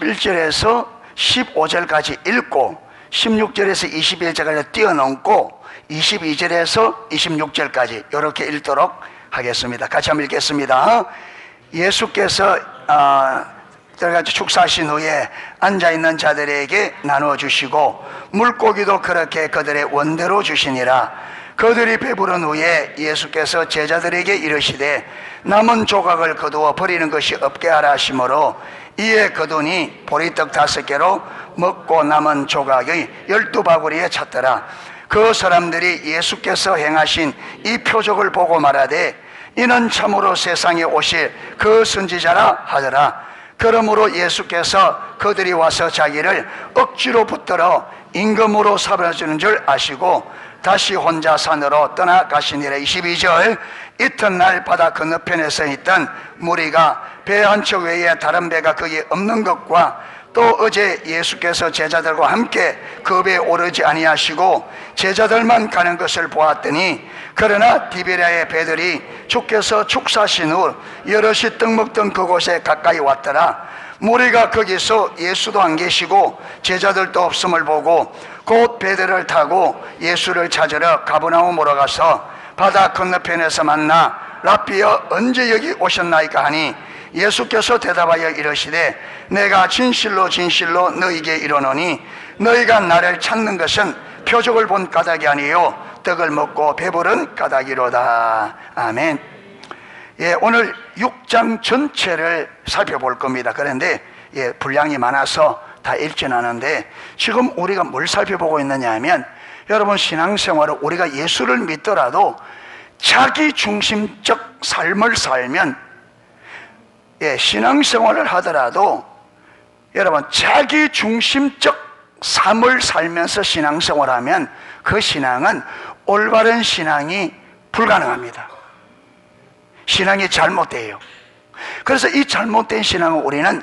11절에서 15절까지 읽고 16절에서 21절까지 뛰어넘고 22절에서 26절까지 이렇게 읽도록 하겠습니다. 같이 한번 읽겠습니다. 예수께서 축사하신 후에 앉아있는 자들에게 나누어 주시고 물고기도 그렇게 그들의 원대로 주시니라. 그들이 배부른 후에 예수께서 제자들에게 이르시되 남은 조각을 거두어 버리는 것이 없게 하라 하시므로 이에 거두니 보리떡 5개로 먹고 남은 조각의 12바구니에 찼더라. 그 사람들이 예수께서 행하신 이 표적을 보고 말하되 이는 참으로 세상에 오실 그 선지자라 하더라. 그러므로 예수께서 그들이 와서 자기를 억지로 붙들어 임금으로 삼아주는 줄 아시고 다시 혼자 산으로 떠나가시니라. 22절 이튿날 바다 건너편에 있던 무리가 배 한 척 외에 다른 배가 거기에 없는 것과 또 어제 예수께서 제자들과 함께 그 배에 오르지 아니하시고 제자들만 가는 것을 보았더니 그러나 디베랴의 배들이 주께서 축사하신 후 여럿이 떡 먹던 그곳에 가까이 왔더라. 무리가 거기서 예수도 안 계시고 제자들도 없음을 보고 곧 배들을 타고 예수를 찾으러 가버나움으로 가서 바다 건너편에서 만나 랍비여 언제 여기 오셨나이까 하니 예수께서 대답하여 이르시되 내가 진실로 진실로 너희에게 이르노니 너희가 나를 찾는 것은 표적을 본 까닭이 아니요 떡을 먹고 배부른 까닭이로다. 아멘. 예, 오늘 6장 전체를 살펴볼 겁니다. 그런데 분량이 많아서 다 읽지는 않은데 지금 우리가 뭘 살펴보고 있느냐 하면 여러분 신앙생활을 우리가 예수를 믿더라도 자기 중심적 삶을 살면 신앙생활을 하더라도 여러분 자기 중심적 삶을 살면서 신앙생활하면 그 신앙은 올바른 신앙이 불가능합니다. 신앙이 잘못돼요. 그래서 이 잘못된 신앙을 우리는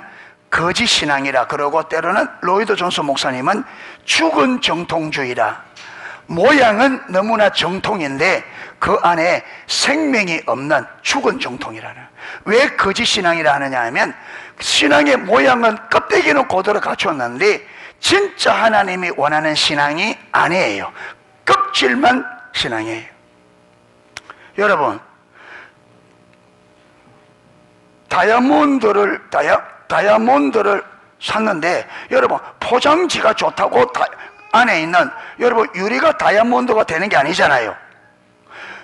거짓 신앙이라 그러고 때로는 로이드 존스 목사님은 죽은 정통주의라. 모양은 너무나 정통인데 그 안에 생명이 없는 죽은 정통이라는. 왜 거짓 신앙이라 하느냐 하면 신앙의 모양은 껍데기는 그대로 갖췄는데 진짜 하나님이 원하는 신앙이 아니에요. 껍질만 신앙이에요. 여러분 다이아몬드를 샀는데 여러분 포장지가 좋다고 안에 있는 여러분 유리가 다이아몬드가 되는 게 아니잖아요.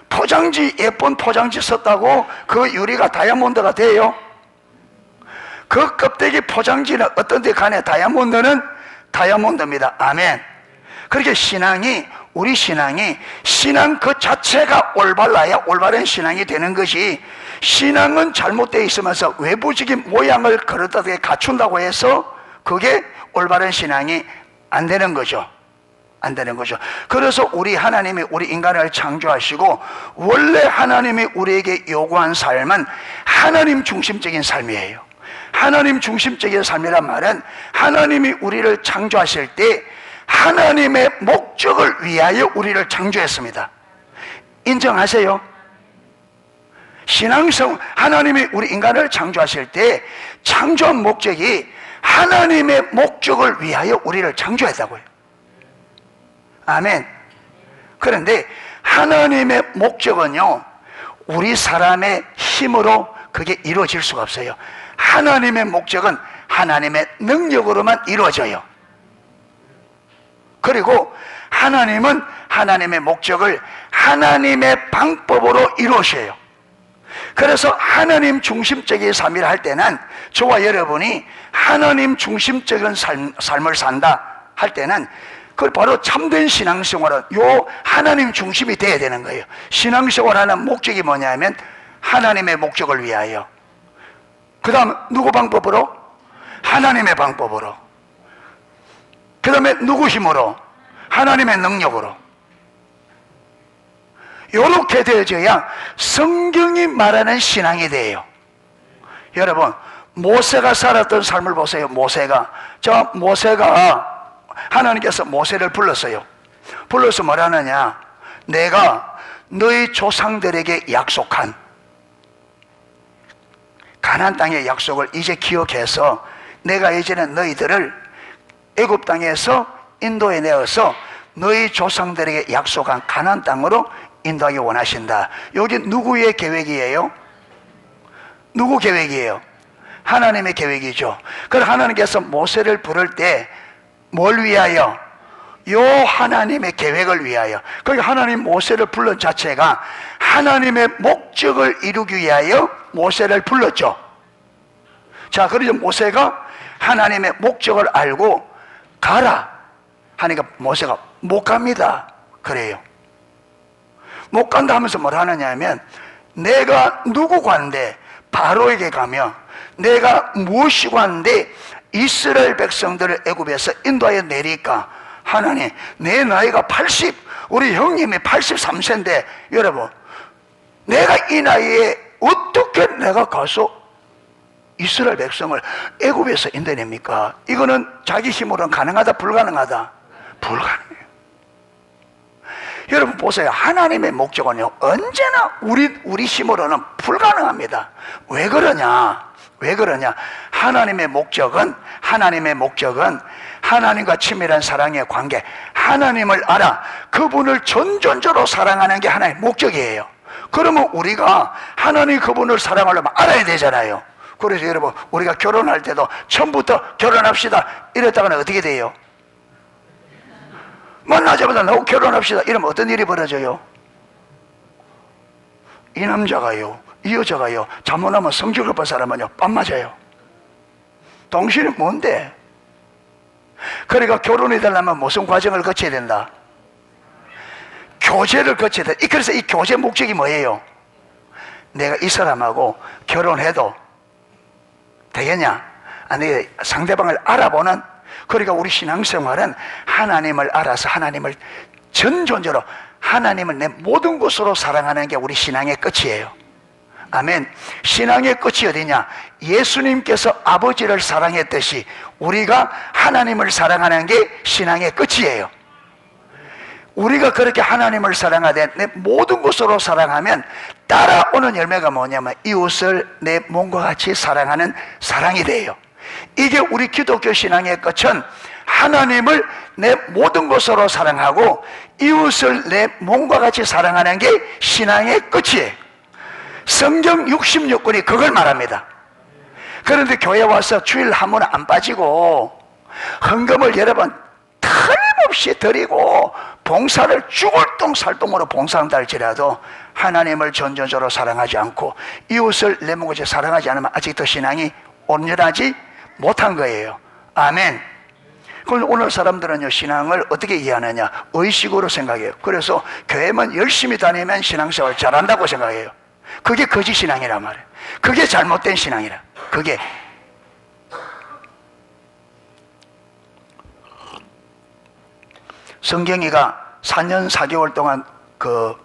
포장지 예쁜 포장지 썼다고 그 유리가 다이아몬드가 돼요? 그 껍데기 포장지는 어떤 데 간에 다이아몬드는 다이아몬드입니다. 아멘. 그렇게 우리 신앙이 신앙 그 자체가 올바라야 올바른 신앙이 되는 것이 신앙은 잘못되어 있으면서 외부적인 모양을 그릇하게 갖춘다고 해서 그게 올바른 신앙이 안 되는 거죠. 안 되는 거죠. 그래서 하나님이 우리 인간을 창조하시고 원래 하나님이 우리에게 요구한 삶은 하나님 중심적인 삶이에요. 하나님 중심적인 삶이란 말은 하나님이 우리를 창조하실 때 하나님의 목적을 위하여 우리를 창조했습니다. 인정하세요? 하나님이 우리 인간을 창조하실 때 창조한 목적이 하나님의 목적을 위하여 우리를 창조했다고요. 아멘. 그런데 하나님의 목적은요 우리 사람의 힘으로 그게 이루어질 수가 없어요. 하나님의 목적은 하나님의 능력으로만 이루어져요. 그리고 하나님은 하나님의 목적을 하나님의 방법으로 이루어셔요. 그래서 하나님 중심적인 삶이라 할 때는 저와 여러분이 하나님 중심적인 삶을 산다 할 때는 그 바로 참된 신앙생활은 하나님 중심이 돼야 되는 거예요. 신앙생활하는 목적이 뭐냐면 하나님의 목적을 위하여. 그 다음 누구 방법으로? 하나님의 방법으로. 그 다음에 누구 힘으로? 하나님의 능력으로. 이렇게 되어져야 성경이 말하는 신앙이 돼요. 여러분 모세가 살았던 삶을 보세요. 모세가 하나님께서 모세를 불렀어요. 불러서 뭐라느냐, 내가 너희 조상들에게 약속한 가나안 땅의 약속을 이제 기억해서 내가 이제는 너희들을 애굽 땅에서 인도해 내어서 너희 조상들에게 약속한 가나안 땅으로 인도하기 원하신다. 여기 누구의 계획이에요? 누구 계획이에요? 하나님의 계획이죠. 그래서 하나님께서 모세를 부를 때 뭘 위하여? 요 하나님의 계획을 위하여. 그러니까 하나님 모세를 불른 자체가 하나님의 목적을 이루기 위하여 모세를 불렀죠. 자, 그래서 모세가 하나님의 목적을 알고 가라 하니까 모세가 못 갑니다. 그래요. 못 간다 하면서 뭘 하느냐 하면 내가 누구 관데 바로에게 가면 내가 무엇이 관데 이스라엘 백성들을 애굽에서 인도하여 내리까. 하나님, 내 나이가 80, 우리 형님이 83세인데 여러분, 내가 이 나이에 어떻게 내가 가서 이스라엘 백성을 애굽에서 인도해냅니까? 이거는 자기 힘으로는 가능하다, 불가능하다? 불가능해요. 여러분 보세요. 하나님의 목적은요, 언제나 우리 힘으로는 불가능합니다. 왜 그러냐? 왜 그러냐? 하나님의 목적은 하나님과 친밀한 사랑의 관계, 하나님을 알아 그분을 전존적으로 사랑하는 게 하나님의 목적이에요. 그러면 우리가 하나님 그분을 사랑하려면 알아야 되잖아요. 그래서 여러분, 우리가 결혼할 때도 처음부터 결혼합시다 이랬다가는 어떻게 돼요? 만나자마자 나하고 결혼합시다 이러면 어떤 일이 벌어져요? 이 남자가요, 이 여자가요, 잘못하면 성질 급한 사람은요 뺨 맞아요. 당신은 뭔데? 그러니까 결혼이 되려면 무슨 과정을 거쳐야 된다? 교제를 거쳐야 된다. 그래서 이 교제 목적이 뭐예요? 내가 이 사람하고 결혼해도 되겠냐? 아니, 상대방을 알아보는. 그러니까 우리 신앙생활은 하나님을 알아서 하나님을 전존적으로, 하나님을 내 모든 것으로 사랑하는 게 우리 신앙의 끝이에요. 아멘. 신앙의 끝이 어디냐? 예수님께서 아버지를 사랑했듯이 우리가 하나님을 사랑하는 게 신앙의 끝이에요. 우리가 그렇게 하나님을 사랑하되 내 모든 것으로 사랑하면 따라오는 열매가 뭐냐면 이웃을 내 몸과 같이 사랑하는 사랑이 돼요. 이게 우리 기독교 신앙의 끝은 하나님을 내 모든 것으로 사랑하고 이웃을 내 몸과 같이 사랑하는 게 신앙의 끝이에요. 성경 66권이 그걸 말합니다. 그런데 교회 와서 주일 한 번 안 빠지고 헌금을 여러 번 틀림없이 드리고 봉사를 죽을 똥 살똥으로 봉사한다 할지라도 하나님을 전전적으로 사랑하지 않고 이웃을 내 몸과 같이 사랑하지 않으면 아직도 신앙이 온전하지 못한 거예요. 아멘. 그럼 오늘 사람들은요, 신앙을 어떻게 이해하느냐? 의식으로 생각해요. 그래서 교회만 열심히 다니면 신앙생활 잘한다고 생각해요. 그게 거짓 신앙이란 말이에요. 그게 잘못된 신앙이라. 그게 성경이가 4년 4개월 동안 그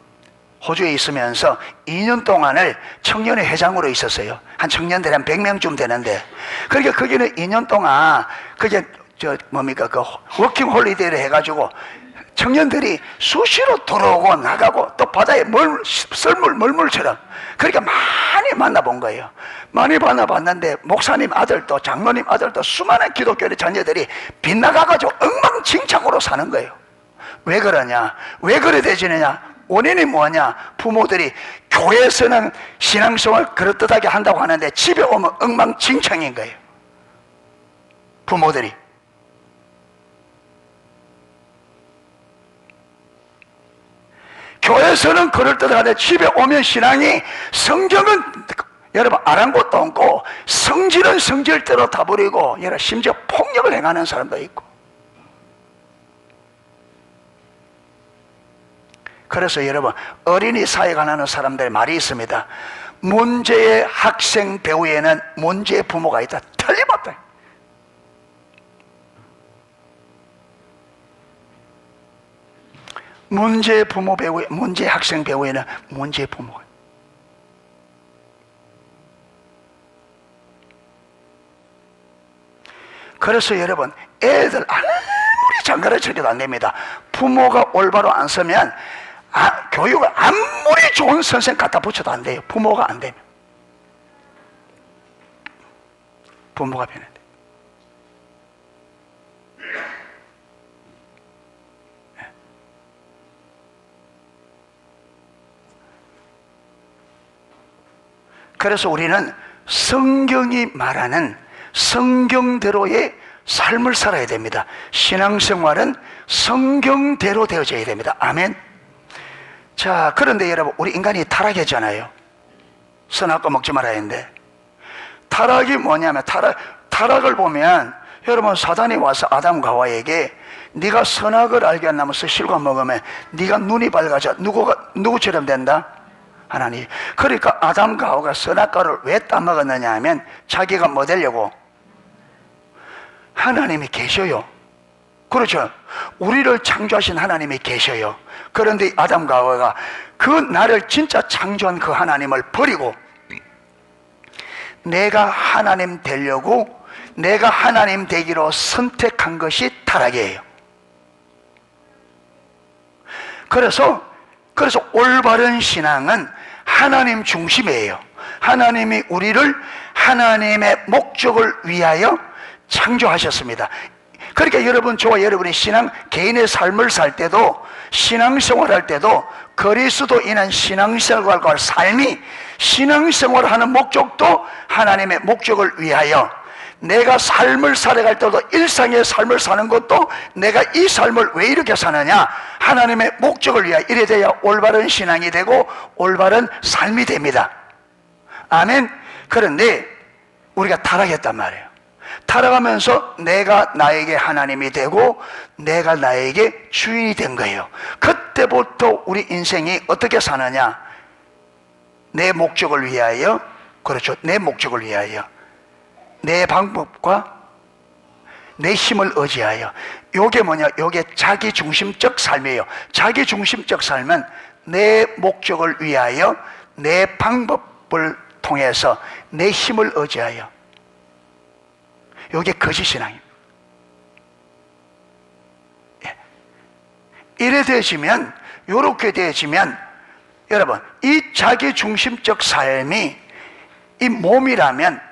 호주에 있으면서 2년 동안을 청년회 회장으로 있었어요. 한 청년들이 한 100명쯤 되는데, 그러니까 거기는 2년 동안 그게 그 워킹 홀리데이를 해가지고 청년들이 수시로 들어오고 나가고 또 바다에 썰물 멀물처럼 그러니까 많이 만나본 거예요. 많이 만나봤는데 목사님 아들도 장로님 아들도 수많은 기독교의 자녀들이 빗나가가지고 엉망진창으로 사는 거예요. 왜 그러냐? 왜 그래 되지느냐? 원인이 뭐냐? 부모들이 교회에서는 신앙생활 그럴듯하게 한다고 하는데 집에 오면 엉망진창인 거예요. 부모들이. 교회에서는 그럴듯하게 집에 오면 신앙이, 성경은 여러분 아랑곳도 없고 성질은 성질대로 다 버리고 여러분 심지어 폭력을 행하는 사람도 있고. 그래서 여러분 어린이 사회관하는 사람들의 말이 있습니다. 문제의 학생 배우에는 문제의 부모가 있다. 틀림없다. 문제의 부모 배우에, 문제의 학생 배우에는 문제의 부모가. 그래서 여러분 애들 아무리 잘 가르쳐도 안 됩니다. 부모가 올바로 안 서면 교육을 아무리 좋은 선생 갖다 붙여도 안 돼요. 부모가 안 되면. 부모가 변해야 돼. 그래서 우리는 성경이 말하는 성경대로의 삶을 살아야 됩니다. 신앙생활은 성경대로 되어져야 됩니다. 아멘. 자, 그런데 여러분, 우리 인간이 타락했잖아요. 선악과 먹지 말아야 했는데, 타락이 뭐냐면, 타락을 보면 여러분, 사단이 와서 아담과 하와에게 네가 선악을 알게 하면서 실과 먹으면 네가 눈이 밝아져. 누구처럼 된다? 하나님. 그러니까 아담과 하와가 선악과를 왜 따먹었느냐 하면 자기가 뭐 되려고? 하나님이 계셔요. 그렇죠. 우리를 창조하신 하나님이 계셔요. 그런데 아담과 하와가 그 나를 진짜 창조한 그 하나님을 버리고 내가 하나님 되려고, 내가 하나님 되기로 선택한 것이 타락이에요. 그래서 올바른 신앙은 하나님 중심이에요. 하나님이 우리를 하나님의 목적을 위하여 창조하셨습니다. 그러니까 여러분, 저와 여러분이 개인의 삶을 살 때도, 신앙생활 할 때도 그리스도인한 신앙생활과 삶이, 신앙생활하는 목적도 하나님의 목적을 위하여, 내가 삶을 살아갈 때도 일상의 삶을 사는 것도 내가 이 삶을 왜 이렇게 사느냐, 하나님의 목적을 위하여, 이래 돼야 올바른 신앙이 되고 올바른 삶이 됩니다. 아멘. 그런데 우리가 타락했단 말이에요. 타락하면서 내가 나에게 하나님이 되고 내가 나에게 주인이 된 거예요. 그때부터 우리 인생이 어떻게 사느냐, 내 목적을 위하여, 그렇죠, 내 목적을 위하여, 내 방법과 내 힘을 의지하여. 요게 뭐냐, 요게 자기중심적 삶이에요. 자기중심적 삶은 내 목적을 위하여, 내 방법을 통해서, 내 힘을 의지하여. 요게 거짓신앙입니다. 이래 되어지면, 요렇게 되어지면, 여러분, 이 자기중심적 삶이 이 몸이라면,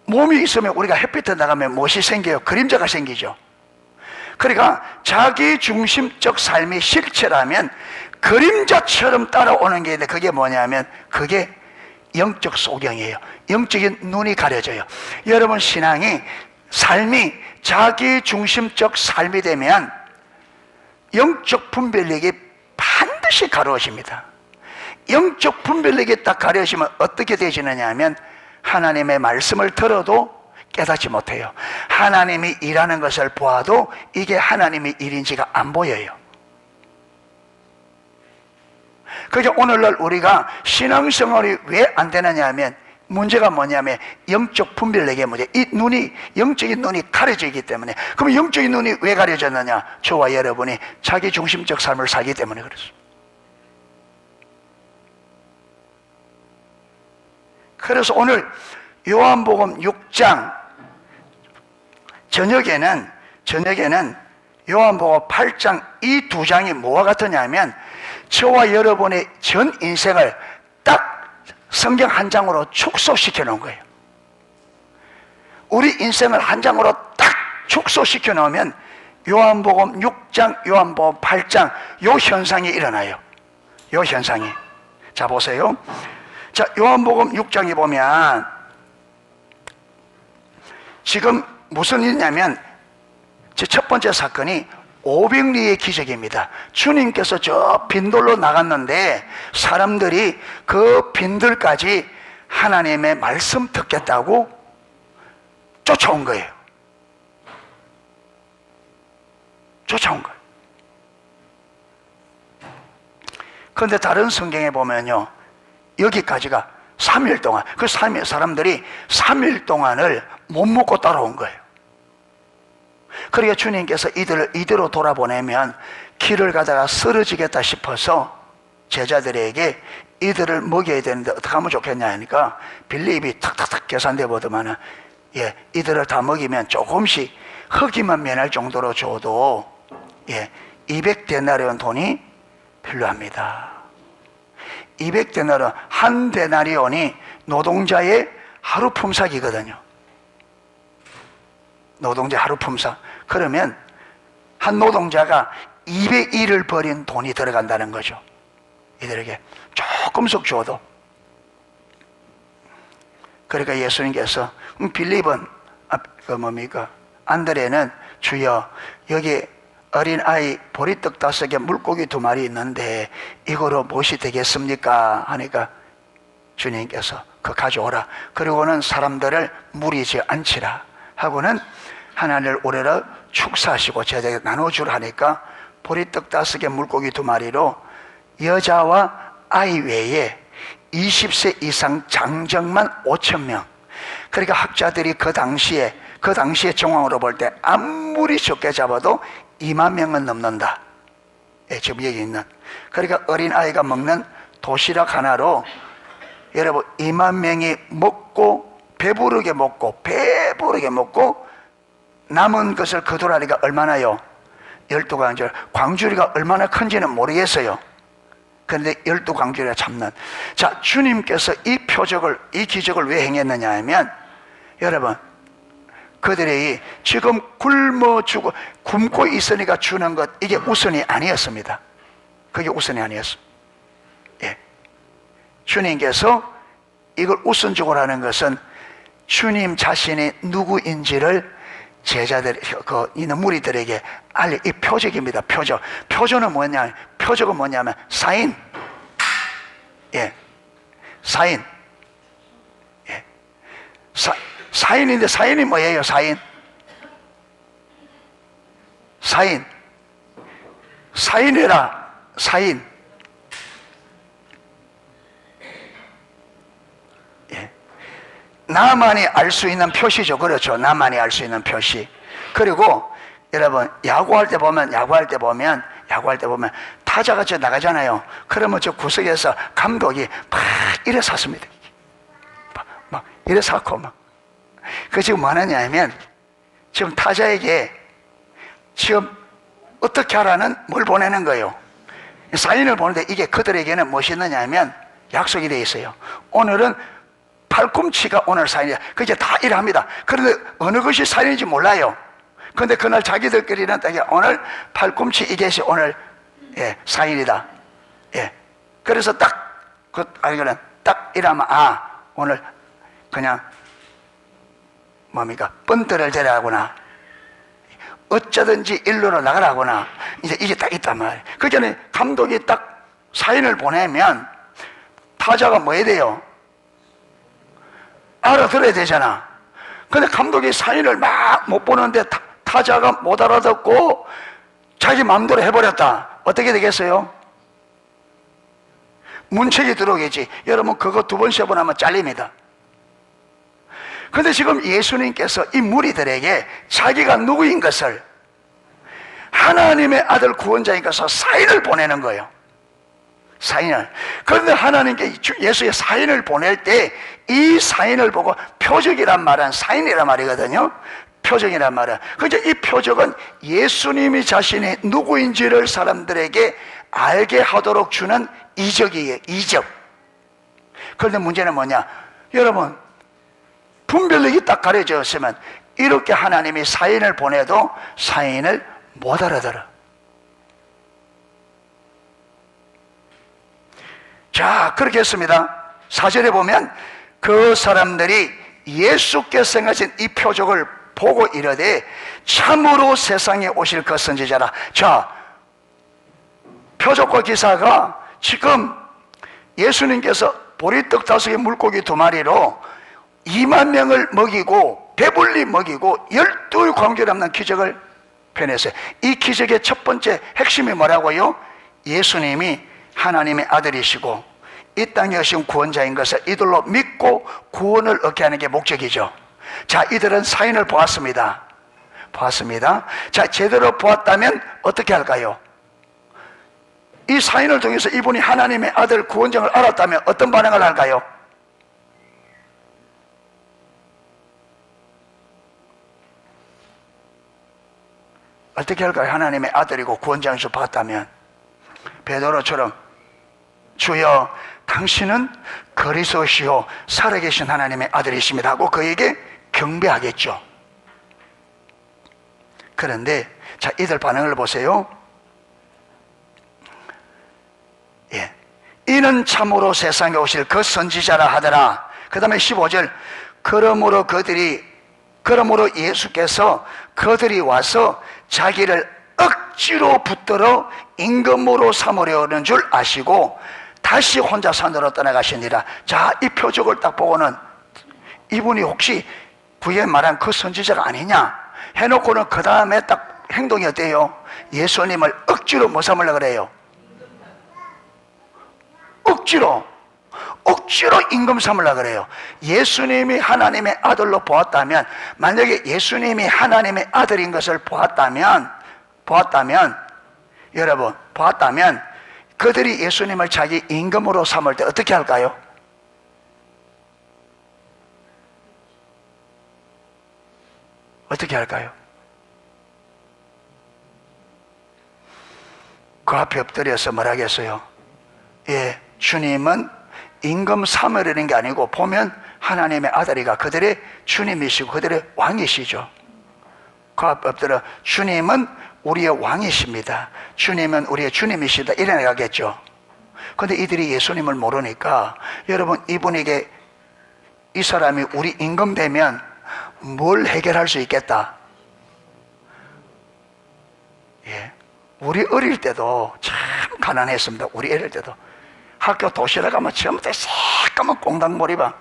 몸이 있으면 우리가 햇빛에 나가면 무엇이 생겨요? 그림자가 생기죠. 그러니까 자기중심적 삶이 실체라면 그림자처럼 따라오는 게 있는데, 그게 뭐냐면 그게 영적 소경이에요. 영적인 눈이 가려져요. 여러분, 신앙이, 삶이 자기중심적 삶이 되면 영적 분별력이 반드시 가려집니다. 영적 분별력이 딱 가려지면 어떻게 되지느냐 하면 하나님의 말씀을 들어도 깨닫지 못해요. 하나님이 일하는 것을 보아도 이게 하나님의 일인지가 안 보여요. 그래서 오늘날 우리가 신앙생활이 왜 안 되느냐 하면 문제가 뭐냐면 영적 분별력의 문제. 이 눈이, 영적인 눈이 가려지기 때문에. 그럼 영적인 눈이 왜 가려졌느냐? 저와 여러분이 자기중심적 삶을 살기 때문에 그렇습니다. 그래서 오늘 요한복음 6장 저녁에는 요한복음 8장 이 두 장이 뭐와 같으냐면 저와 여러분의 전 인생을 딱 성경 한 장으로 축소시켜 놓은 거예요. 우리 인생을 한 장으로 딱 축소시켜 놓으면 요한복음 6장, 요한복음 8장 요 현상이 일어나요. 요 현상이. 자, 보세요. 자, 요한복음 6장에 보면 지금 무슨 일이냐면 첫 번째 사건이 500리의 기적입니다. 주님께서 저 빈들로 나갔는데 사람들이 그 빈들까지 하나님의 말씀 듣겠다고 쫓아온 거예요. 쫓아온 거예요. 그런데 다른 성경에 보면요, 여기까지가 3일 동안, 그 3일 사람들이 3일 동안을 못 먹고 따라온 거예요. 그러니까 주님께서 이들을 이대로 돌아보내면 길을 가다가 쓰러지겠다 싶어서 제자들에게 이들을 먹여야 되는데 어떻게 하면 좋겠냐 하니까 빌립이 탁탁탁 계산돼 보더만은, 이들을 다 먹이면 조금씩 허기만 면할 정도로 줘도 200데나리온 돈이 필요합니다. 200데나리온, 한 데나리온이 노동자의 하루 품삯이거든요. 노동자 하루 품삯. 그러면 한 노동자가 200일을 벌인 돈이 들어간다는 거죠. 이들에게 조금씩 줘도. 그러니까 예수님께서 빌립은 뭡니까? 안드레는 주여 여기 어린아이 보리떡 5개 물고기 2마리 있는데 이거로 무엇이 되겠습니까? 하니까 주님께서 그거 가져오라. 그리고는 사람들을 무리지 않지라 하고는 하나님을 우러러 축사하시고 제자에게 나눠주라 하니까 보리떡 5개 물고기 2마리로 여자와 아이 외에 20세 이상 장정만 5,000명. 그러니까 학자들이 그 당시에 정황으로 볼 때 아무리 적게 잡아도 2만 명은 넘는다. 예, 지금 여기 있는. 그러니까 어린아이가 먹는 도시락 하나로 여러분 2만 명이 먹고 배부르게 먹고 남은 것을 거두라니까 얼마나요? 12광주리. 광주리가 얼마나 큰지는 모르겠어요. 그런데 12광주리가 참는. 자, 주님께서 이 기적을 왜 행했느냐 하면 여러분 그들이 지금 굶어 죽고 굶고 있으니까 주는 것, 이게 우선이 아니었습니다. 그게 우선이 아니었어. 예. 주님께서 이걸 우선적으로 하는 것은 주님 자신이 누구인지를 제자들, 있는 무리들에게 알려. 이 표적입니다. 표적은 뭐냐면 사인. 예. 사인. 예. 사인인데 사인이 뭐예요? 사인이라. 사인. 예. 나만이 알 수 있는 표시죠. 그렇죠. 나만이 알 수 있는 표시. 그리고 여러분 야구할 때 보면 타자가 저 나가잖아요. 그러면 저 구석에서 감독이 막 이래 샀습니다. 막 이래 샀고 막. 그 지금 뭐 하느냐 하면 지금 타자에게 지금 어떻게 하라는 뭘 보내는 거예요. 사인을 보는데 이게 그들에게는 무엇이 있느냐 하면 약속이 되어 있어요. 오늘은 팔꿈치가 오늘 사인이야. 그게 다 일합니다. 그런데 어느 것이 사인인지 몰라요. 그런데 그날 자기들끼리는 오늘 팔꿈치 이것이 오늘 예, 사인이다. 예. 그래서 알기는 딱 이러면 오늘 그냥 뭡니까? 번트를 대라하거나 어쩌든지 일루로 나가라거나 이제 이게 딱 있단 말이에요. 그 전에 감독이 딱 사인을 보내면 타자가 뭐 해야 돼요? 알아들어야 되잖아. 근데 감독이 사인을 막 못 보는데 타자가 못 알아듣고 자기 마음대로 해버렸다. 어떻게 되겠어요? 문책이 들어오겠지. 여러분 그거 2번 3번 하면 잘립니다. 그런데 지금 예수님께서 이 무리들에게 자기가 누구인 것을, 하나님의 아들 구원자인 것을 사인을 보내는 거예요. 사인을. 그런데 하나님께 예수의 사인을 보낼 때 이 사인을 보고 표적이란 말은 사인이란 말이거든요. 표적이란 말은. 그래서 이 표적은 예수님이 자신이 누구인지를 사람들에게 알게 하도록 주는 이적이에요. 이적. 그런데 문제는 뭐냐? 여러분 분별력이 딱 가려져 있으면 이렇게 하나님이 사인을 보내도 사인을 못 알아들어. 자, 그렇게 했습니다. 4절에 보면 그 사람들이 예수께서 행하신 이 표적을 보고 이르되 참으로 세상에 오실 그 선지자라. 자, 표적과 기사가 지금 예수님께서 보리떡 5개 물고기 2마리로 2만 명을 먹이고 배불리 먹이고 12광주리 남는 기적을 펴냈어요. 이 기적의 첫 번째 핵심이 뭐라고요? 예수님이 하나님의 아들이시고 이 땅에 오신 구원자인 것을 이들로 믿고 구원을 얻게 하는 게 목적이죠. 자, 이들은 사인을 보았습니다. 자, 제대로 보았다면 어떻게 할까요? 이 사인을 통해서 이분이 하나님의 아들 구원자를 알았다면 어떤 반응을 할까요? 어떻게 할까요? 하나님의 아들이고 구원자에서 봤다면 베드로처럼 주여 당신은 그리스도시요 살아계신 하나님의 아들이십니다 하고 그에게 경배하겠죠. 그런데 자, 이들 반응을 보세요. 예. 이는 참으로 세상에 오실 그 선지자라 하더라. 그 다음에 15절, 그러므로 예수께서 그들이 와서 자기를 억지로 붙들어 임금으로 삼으려는 줄 아시고 다시 혼자 산으로 떠나가시니라. 자, 이 표적을 딱 보고는 이분이 혹시 부에 말한 그 선지자가 아니냐 해놓고는 그 다음에 딱 행동이 어때요? 예수님을 억지로 뭐 삼으려고 그래요? 억지로 임금 삼으려고 그래요. 예수님이 하나님의 아들로 보았다면, 만약에 예수님이 하나님의 아들인 것을 보았다면 여러분, 그들이 예수님을 자기 임금으로 삼을 때 어떻게 할까요? 어떻게 할까요? 그 앞에 엎드려서 뭐라겠어요? 예, 주님은 임금 삼으려는 게 아니고 보면 하나님의 아들이가 그들의 주님이시고 그들의 왕이시죠. 그 앞에 엎드려 주님은 우리의 왕이십니다. 주님은 우리의 주님이시다. 이래 가겠죠. 그런데 이들이 예수님을 모르니까 여러분, 이분에게 이 사람이 우리 임금 되면 뭘 해결할 수 있겠다? 예, 우리 어릴 때도 참 가난했습니다. 우리 어릴 때도 학교 도시락 가면 처음부터 새까만 꽁당머리밥.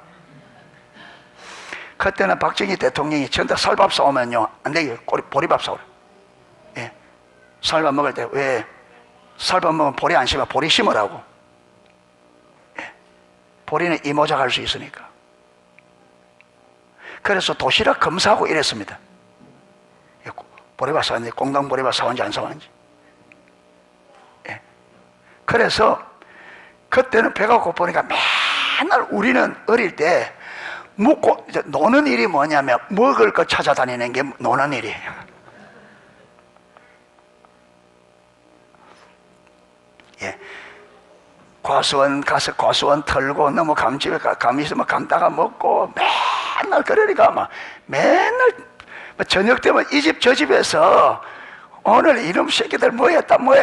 그때는 박정희 대통령이 전부 쌀밥 사오면요 안 되게 보리밥 사오라. 예, 쌀밥 먹을 때 왜 쌀밥 먹으면 보리 안 심어? 보리 심으라고. 예, 보리는 이모작 할 수 있으니까. 그래서 도시락 검사하고 이랬습니다. 예, 보리밥 사왔는지 꽁당 보리밥 사왔는지 안 사왔는지. 예, 그래서 그때는 배가 고프니까 맨날 우리는 어릴 때 묵고 노는 일이 뭐냐면 먹을 거 찾아다니는 게 노는 일이에요. 예, 과수원 가서 과수원 털고 너무 감집에 감 있으면 감다가 먹고 맨날 그러니까 막 맨날 저녁 되면 이 집 저 집에서 오늘 이놈 새끼들 뭐 했다 막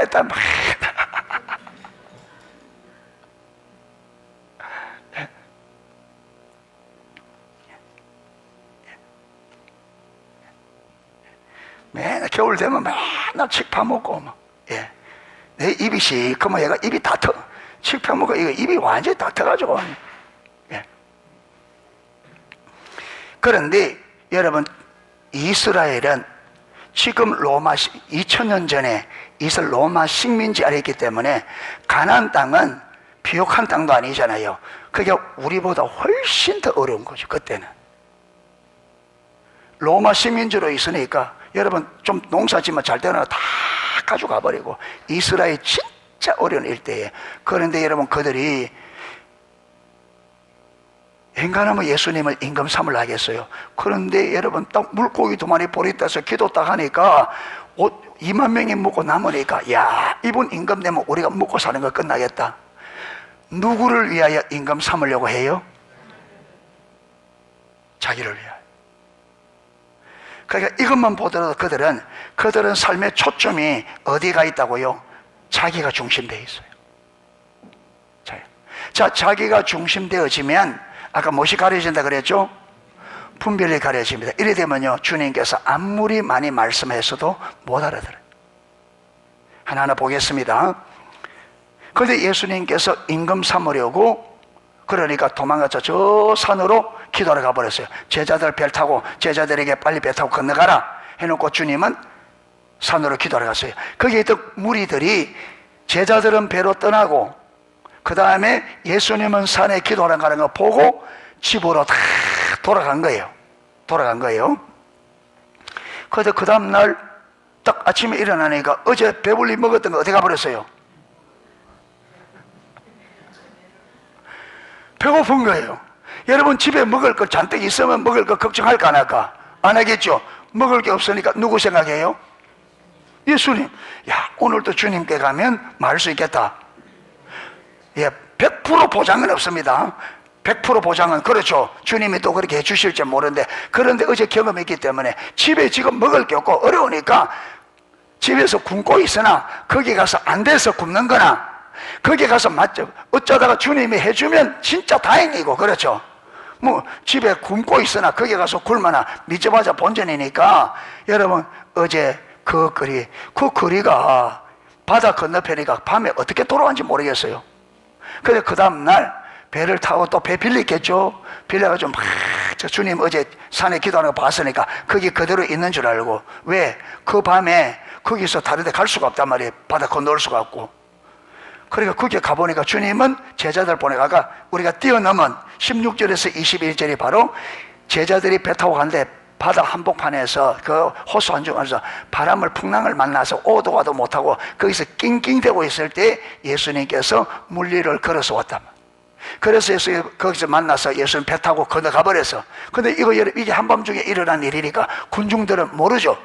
맨날 겨울 되면 맨날 칡 파먹고 막. 예, 내 입이 시커먼 얘가 입이 다 터, 칡 파먹고 이거 입이 완전히 다 터가지고. 예. 그런데 여러분, 이스라엘은 지금 로마 2000년 전에 이스라엘 로마 식민지 아래 있기 때문에 가나안 땅은 비옥한 땅도 아니잖아요. 그게 우리보다 훨씬 더 어려운 거죠. 그때는 로마 식민지로 있으니까 여러분 좀 농사짓면 잘 되나 다 가져가 버리고 이스라엘 진짜 어려운 일대에. 그런데 여러분, 그들이 행간하면 예수님을 임금 삼으려 하겠어요. 그런데 여러분, 딱 물고기 2마리 보리 떠서 기도 딱 하니까 2만 명이 먹고 남으니까 야, 이분 임금 되면 우리가 먹고 사는 거 끝나겠다. 누구를 위하여 임금 삼으려고 해요? 자기를 위하여. 그러니까 이것만 보더라도 그들은 삶의 초점이 어디가 있다고요? 자기가 중심되어 있어요. 자, 자기가 중심되어지면 아까 무엇이 가려진다 그랬죠? 분별이 가려집니다. 이래 되면요, 주님께서 아무리 많이 말씀했어도 못 알아들어요. 하나하나 보겠습니다. 그런데 예수님께서 임금 삼으려고 그러니까 도망가서 저 산으로 기도를 가버렸어요. 제자들 배 타고 제자들에게 빨리 배 타고 건너가라 해놓고 주님은 산으로 기도를 갔어요. 거기에 있던 무리들이 제자들은 배로 떠나고 그 다음에 예수님은 산에 기도하러 가는 거 보고 집으로 다 돌아간 거예요. 그런데 그 다음날 딱 아침에 일어나니까 어제 배불리 먹었던 거 어디 가버렸어요? 배고픈 거예요. 여러분, 집에 먹을 거 잔뜩 있으면 먹을 거 걱정할까 안 할까? 안 하겠죠. 먹을 게 없으니까 누구 생각해요? 예수님. 야, 오늘도 주님께 가면 말 수 있겠다. 예, 100% 보장은 없습니다. 100% 보장은 그렇죠. 주님이 또 그렇게 해주실지 모르는데, 그런데 어제 경험했기 때문에 집에 지금 먹을 게 없고 어려우니까 집에서 굶고 있으나 거기 가서 안 돼서 굶는 거나 거기 가서 맞죠. 어쩌다가 주님이 해주면 진짜 다행이고, 그렇죠. 뭐 집에 굶고 있으나 거기 가서 굶으나 믿자마자 본전이니까 여러분 어제 그 거리가 바다 건너편이니까 밤에 어떻게 돌아왔는지 모르겠어요. 그래서 그 다음날 배를 타고 또 배 빌렸겠죠. 빌려가지고 막 주님 어제 산에 기도하는 거 봤으니까 거기 그대로 있는 줄 알고. 왜? 그 밤에 거기서 다른 데 갈 수가 없단 말이에요. 바다 건너올 수가 없고. 그러니까 거기에 가보니까 주님은 제자들 보내다가 우리가 뛰어넘은 16절에서 21절이 바로 제자들이 배 타고 가는데 바다 한복판에서 그 호수 안중에서 바람을 풍랑을 만나서 오도 가도 못하고 거기서 낑낑대고 있을 때 예수님께서 물 위를 걸어서 왔단 말이에요. 그래서 예수님 거기서 만나서 예수님 배 타고 건너가 버려서. 근데 이게 한밤중에 일어난 일이니까 군중들은 모르죠.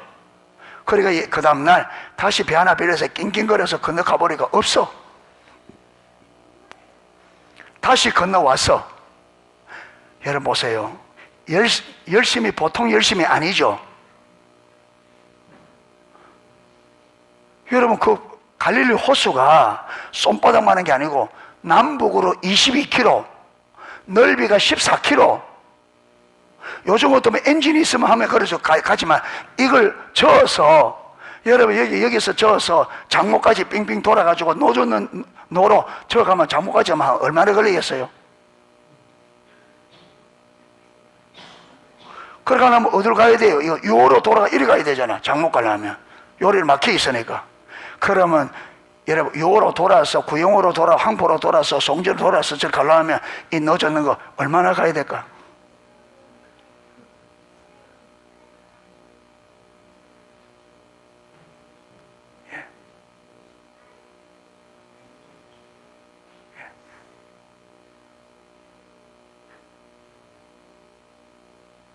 그러니까 그 다음날 다시 배 하나 빌려서 낑낑거려서 건너가 버리니까 없어. 다시 건너와서 여러분 보세요. 열심히 보통 열심이 아니죠. 여러분 그 갈릴리 호수가 손바닥 많은 게 아니고 남북으로 22km, 넓이가 14km. 요즘 같으면 엔진이 있으면 하면 그래서 가지만 이걸 저어서 여러분 여기서 저어서 장모까지 빙빙 돌아가지고 노젓는 노로 저어가면 장모까지 하면 얼마나 걸리겠어요? 그러니까 하면 어디로 가야 돼요? 이거 요로 돌아가 이리 가야 되잖아. 장모 가려면 요리를 막혀 있으니까. 그러면 여러분 요로 돌아서 구용으로 돌아 황포로 돌아서 송전으로 돌아서 저를 가려면 이 늦었는 거 얼마나 가야 될까?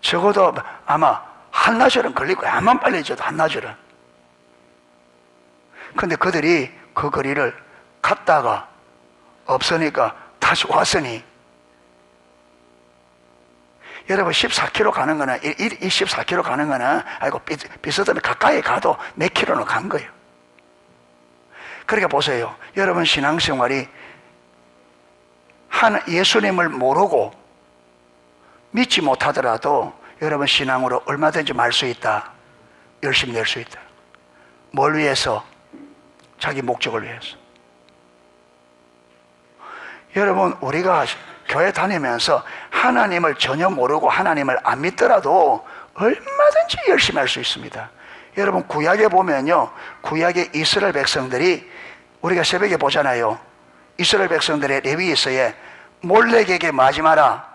적어도 아마 한나절은 걸릴 거야. 암만 빨리 져도 한나절은. 근데 그들이 그 거리를 갔다가 없으니까 다시 왔으니 여러분 14km 가는 거는 이 14km 가는 거는 아이고 비슷하면 가까이 가도 몇 킬로는 간 거예요. 그러니까 보세요. 여러분 신앙생활이 예수님을 모르고 믿지 못하더라도 여러분 신앙으로 얼마든지 말 수 있다. 열심히 낼 수 있다. 뭘 위해서? 자기 목적을 위해서. 여러분 우리가 교회 다니면서 하나님을 전혀 모르고 하나님을 안 믿더라도 얼마든지 열심히 할 수 있습니다. 여러분 구약에 보면요, 구약의 이스라엘 백성들이 우리가 새벽에 보잖아요. 이스라엘 백성들의 레위기서에 몰렉에게 마지 마라,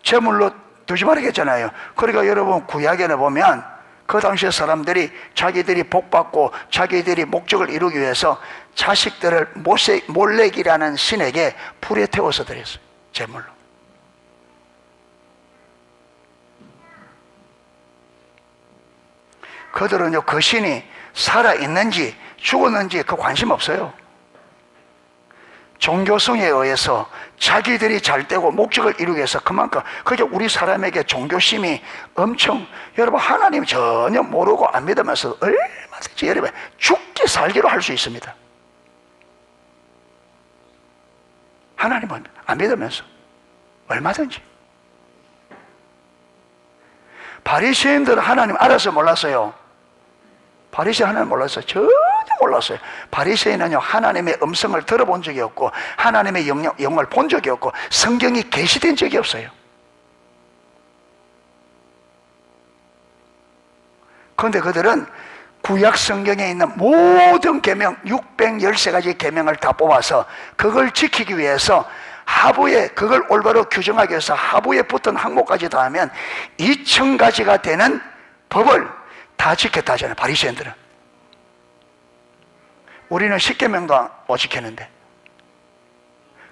제물로 두지 말았잖아요. 그러니까 여러분 구약에는 보면 그 당시에 사람들이 자기들이 복받고 자기들이 목적을 이루기 위해서 자식들을 몰렉이라는 신에게 불에 태워서 드렸어요. 제물로. 그들은요, 그 신이 살아있는지 죽었는지 그 관심 없어요. 종교성에 의해서 자기들이 잘 되고 목적을 이루기 위해서 그만큼, 그게 우리 사람에게 종교심이 엄청, 여러분 하나님 전혀 모르고 안 믿으면서 얼마든지 여러분 죽기 살기로 할 수 있습니다. 하나님은 안 믿으면서 얼마든지. 바리새인들은 하나님 알아서 몰랐어요. 바리새인 하나님 몰랐어요. 전혀 몰랐어요. 바리새인은요, 하나님의 음성을 들어본 적이 없고 하나님의 영을 본 적이 없고 성경이 계시된 적이 없어요. 그런데 그들은 구약 성경에 있는 모든 계명 613가지 계명을 다 뽑아서 그걸 지키기 위해서 하부에, 그걸 올바로 규정하기 위해서 하부에 붙은 항목까지 다 하면 2000가지가 되는 법을 다 지켰다 하잖아요. 바리새인들은. 우리는 10계명도 못 지켰는데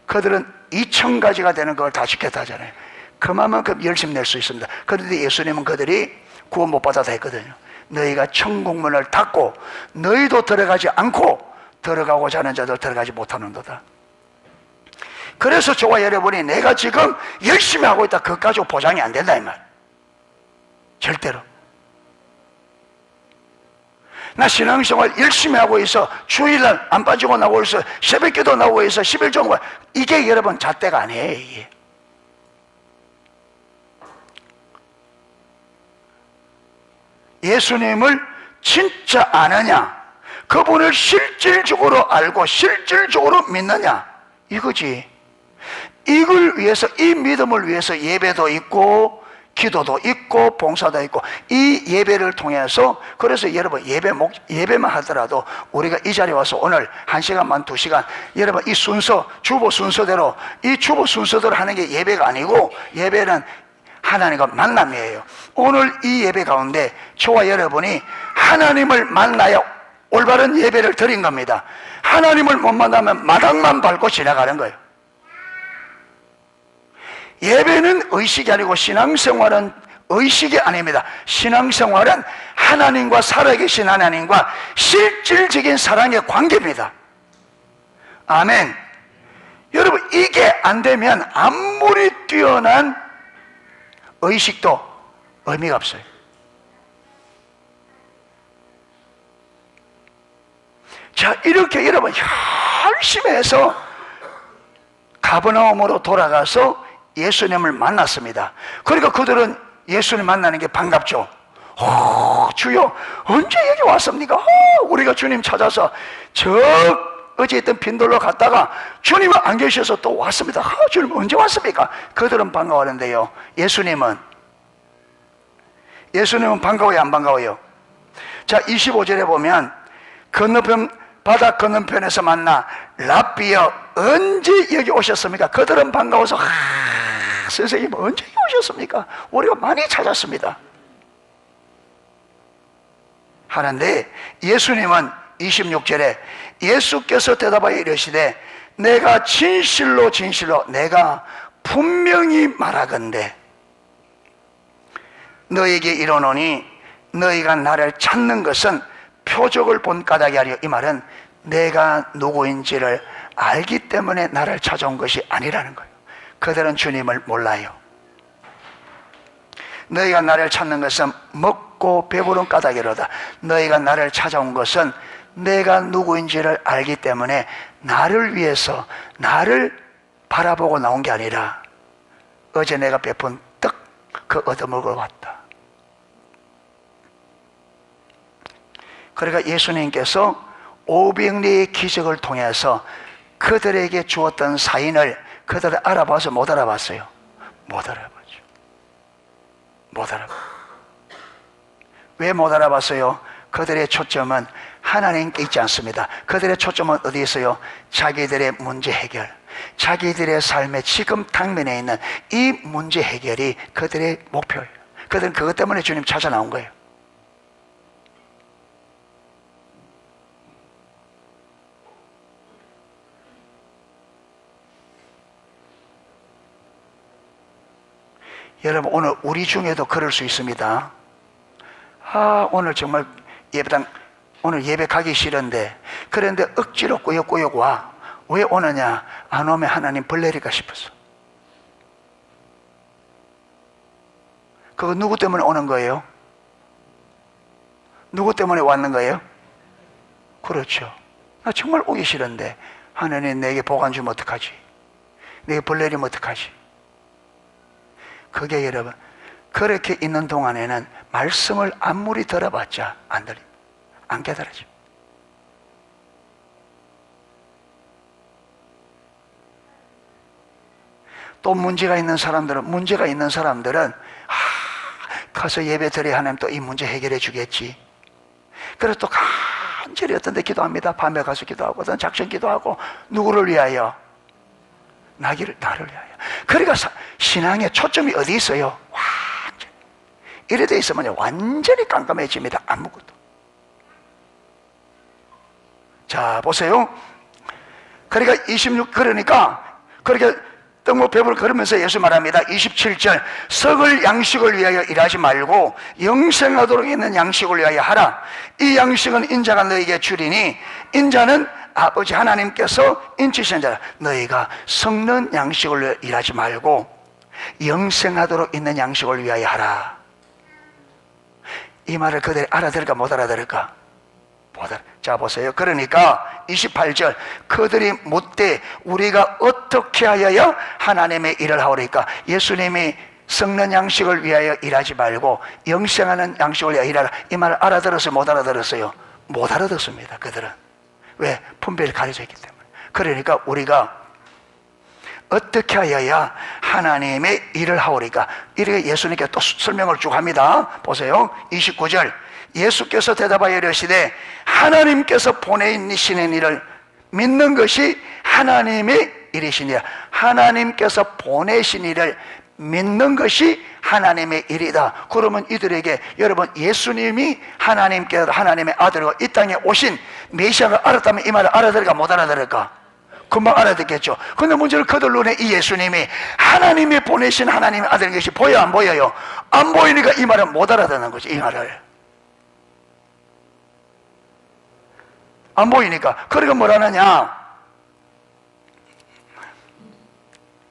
그들은 2000가지가 되는 걸 다 지켰다 하잖아요. 그만큼 열심히 낼 수 있습니다. 그런데 예수님은 그들이 구원 못 받아다 했거든요. 너희가 천국문을 닫고 너희도 들어가지 않고 들어가고자 하는 자들 들어가지 못하는도다. 그래서 저와 여러분이 내가 지금 열심히 하고 있다, 그것 가지고 보장이 안 된다 이 말. 절대로. 나 신앙생활 열심히 하고 있어. 주일날 안 빠지고 나오고 있어. 새벽기도 나오고 있어. 11종과. 이게 여러분 잣대가 아니에요. 이게. 예수님을 진짜 아느냐, 그분을 실질적으로 알고 실질적으로 믿느냐, 이거지. 이걸 위해서, 이 믿음을 위해서 예배도 있고 기도도 있고 봉사도 있고, 이 예배를 통해서, 그래서 여러분 예배만 하더라도 우리가 이 자리에 와서 오늘 1시간만 2시간 여러분 이 순서, 주보 순서대로, 이 주보 순서대로 하는 게 예배가 아니고, 예배는 하나님과 만남이에요. 오늘 이 예배 가운데 저와 여러분이 하나님을 만나야 올바른 예배를 드린 겁니다. 하나님을 못 만나면 마당만 밟고 지나가는 거예요. 예배는 의식이 아니고 신앙생활은 의식이 아닙니다. 신앙생활은 하나님과, 살아계신 하나님과 실질적인 사랑의 관계입니다. 아멘. 여러분, 이게 안 되면 아무리 뛰어난 의식도 의미가 없어요. 자, 이렇게 여러분 열심히 해서 가버나움으로 돌아가서 예수님을 만났습니다. 그러니까 그들은 예수님 만나는 게 반갑죠. 주여, 언제 여기 왔습니까? 우리가 주님 찾아서 어제 있던 빈돌로 갔다가 주님은 안 계셔서 또 왔습니다. 주님 언제 왔습니까? 그들은 반가워하는데요, 예수님은 반가워요, 안 반가워요? 자, 25절에 보면 건너편, 바다 건너편에서 만나 랍비여, 언제 여기 오셨습니까? 그들은 반가워서 선생님 언제 여기 오셨습니까? 우리가 많이 찾았습니다 하는데, 예수님은 26절에 예수께서 대답하여 이르시되 내가 진실로 내가 분명히 말하건대 너에게 이르노니 너희가 나를 찾는 것은 표적을 본 까닭이 아니요. 이 말은 내가 누구인지를 알기 때문에 나를 찾아온 것이 아니라는 거예요. 그들은 주님을 몰라요. 너희가 나를 찾는 것은 먹고 배부른 까닭이로다. 너희가 나를 찾아온 것은 내가 누구인지를 알기 때문에 나를 위해서, 나를 바라보고 나온 게 아니라 어제 내가 베푼 떡, 그 얻어먹으러 왔다. 그러니까 예수님께서 오병리의 기적을 통해서 그들에게 주었던 사인을 그들을 알아봐서 못 알아봤어요. 못 알아봤죠. 못 알아봤어요. 왜 못 알아봤어요? 그들의 초점은 하나님께 있지 않습니다. 그들의 초점은 어디에 있어요? 자기들의 문제 해결, 자기들의 삶의 지금 당면에 있는 이 문제 해결이 그들의 목표예요. 그들은 그것 때문에 주님 찾아 나온 거예요. 여러분, 오늘 우리 중에도 그럴 수 있습니다. 오늘 정말 예배당, 오늘 예배 가기 싫은데, 그런데 억지로 꾸역꾸역 와. 왜 오느냐? 안 오면 하나님 벌 내릴까 싶어서. 그거 누구 때문에 오는 거예요? 누구 때문에 왔는 거예요? 그렇죠. 나 정말 오기 싫은데 하나님 내게 복 안 주면 어떡하지? 내게 벌 내리면 어떡하지? 그게 여러분, 그렇게 있는 동안에는 말씀을 아무리 들어봤자 안 들립니다. 안 깨달아집니다. 또 문제가 있는 사람들은 가서 예배 드려야 하나님 또 이 문제 해결해 주겠지. 그래서 또 간절히 어떤 데 기도합니다. 밤에 가서 기도하고 어떤 작전 기도하고. 누구를 위하여? 나를 위하여. 그러니까 신앙의 초점이 어디 있어요? 완전히 이래 돼 있으면 완전히 깜깜해집니다. 아무것도. 자, 보세요. 그러니까 그렇게 떡 배불을 걸으면서 예수 말합니다. 27절, 썩을 양식을 위하여 일하지 말고 영생하도록 있는 양식을 위하여 하라. 이 양식은 인자가 너에게 주리니 인자는 아버지 하나님께서 인치신 자라. 너희가 썩는 양식을 위하여 일하지 말고 영생하도록 있는 양식을 위하여 하라. 이 말을 그들이 알아들을까 못 알아들을까? 자 보세요. 그러니까 28절 그들이 묻되 우리가 어떻게 하여야 하나님의 일을 하오리까? 예수님이 썩는 양식을 위하여 일하지 말고 영생하는 양식을 위하여 일하라, 이 말을 알아들었어요? 못 알아들었어요? 못 알아듣습니다. 그들은. 왜? 분별이 가려져 있기 때문에. 그러니까 우리가 어떻게 하여야 하나님의 일을 하오리까? 이렇게 예수님께 또 설명을 쭉 합니다. 보세요. 29절 예수께서 대답하여 이르시되 하나님께서 보내시는 일을 믿는 것이 하나님의 일이시니라. 하나님께서 보내신 일을 믿는 것이 하나님의 일이다. 그러면 이들에게 여러분 예수님이 하나님의 아들과 이 땅에 오신 메시아가 알았다면 이 말을 알아들을까 못 알아들을까? 금방 알아듣겠죠. 근데 문제는 그들 눈에 이 예수님이 하나님이 보내신 하나님의 아들인 것이 보여 안 보여요? 안 보이니까 이 말을 못 알아듣는 거죠. 이 말을 안 보이니까. 그러니까 뭐라느냐,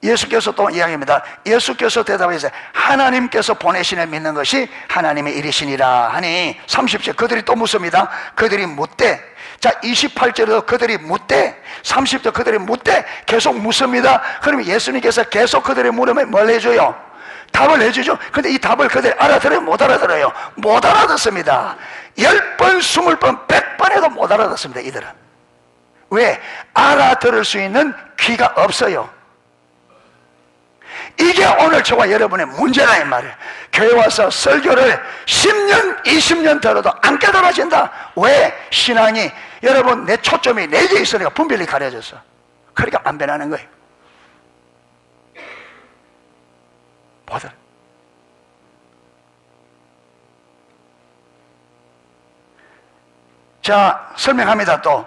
예수께서 또 이야기합니다. 예수께서 대답하셨어요. 하나님께서 보내시는 믿는 것이 하나님의 일이시니라 하니 30절 그들이 또 묻습니다. 그들이 묻되, 자 28절에도 그들이 묻되, 30절 그들이 묻되 계속 묻습니다. 그러면 예수님께서 계속 그들의 물음에 뭘 해줘요? 답을 해주죠. 근데 이 답을 그들이 알아들어요? 못 알아들어요? 못 알아듣습니다. 10번, 20번, 100번 해도 못 알아듣습니다. 이들은. 왜? 알아들을 수 있는 귀가 없어요. 이게 오늘 저와 여러분의 문제라 이 말이에요. 교회 와서 설교를 10년, 20년 들어도 안 깨달아진다. 왜? 신앙이, 여러분 내 초점이 내게 있으니까 분별이 가려졌어. 그러니까 안 변하는 거예요. 보들. 자, 설명합니다. 또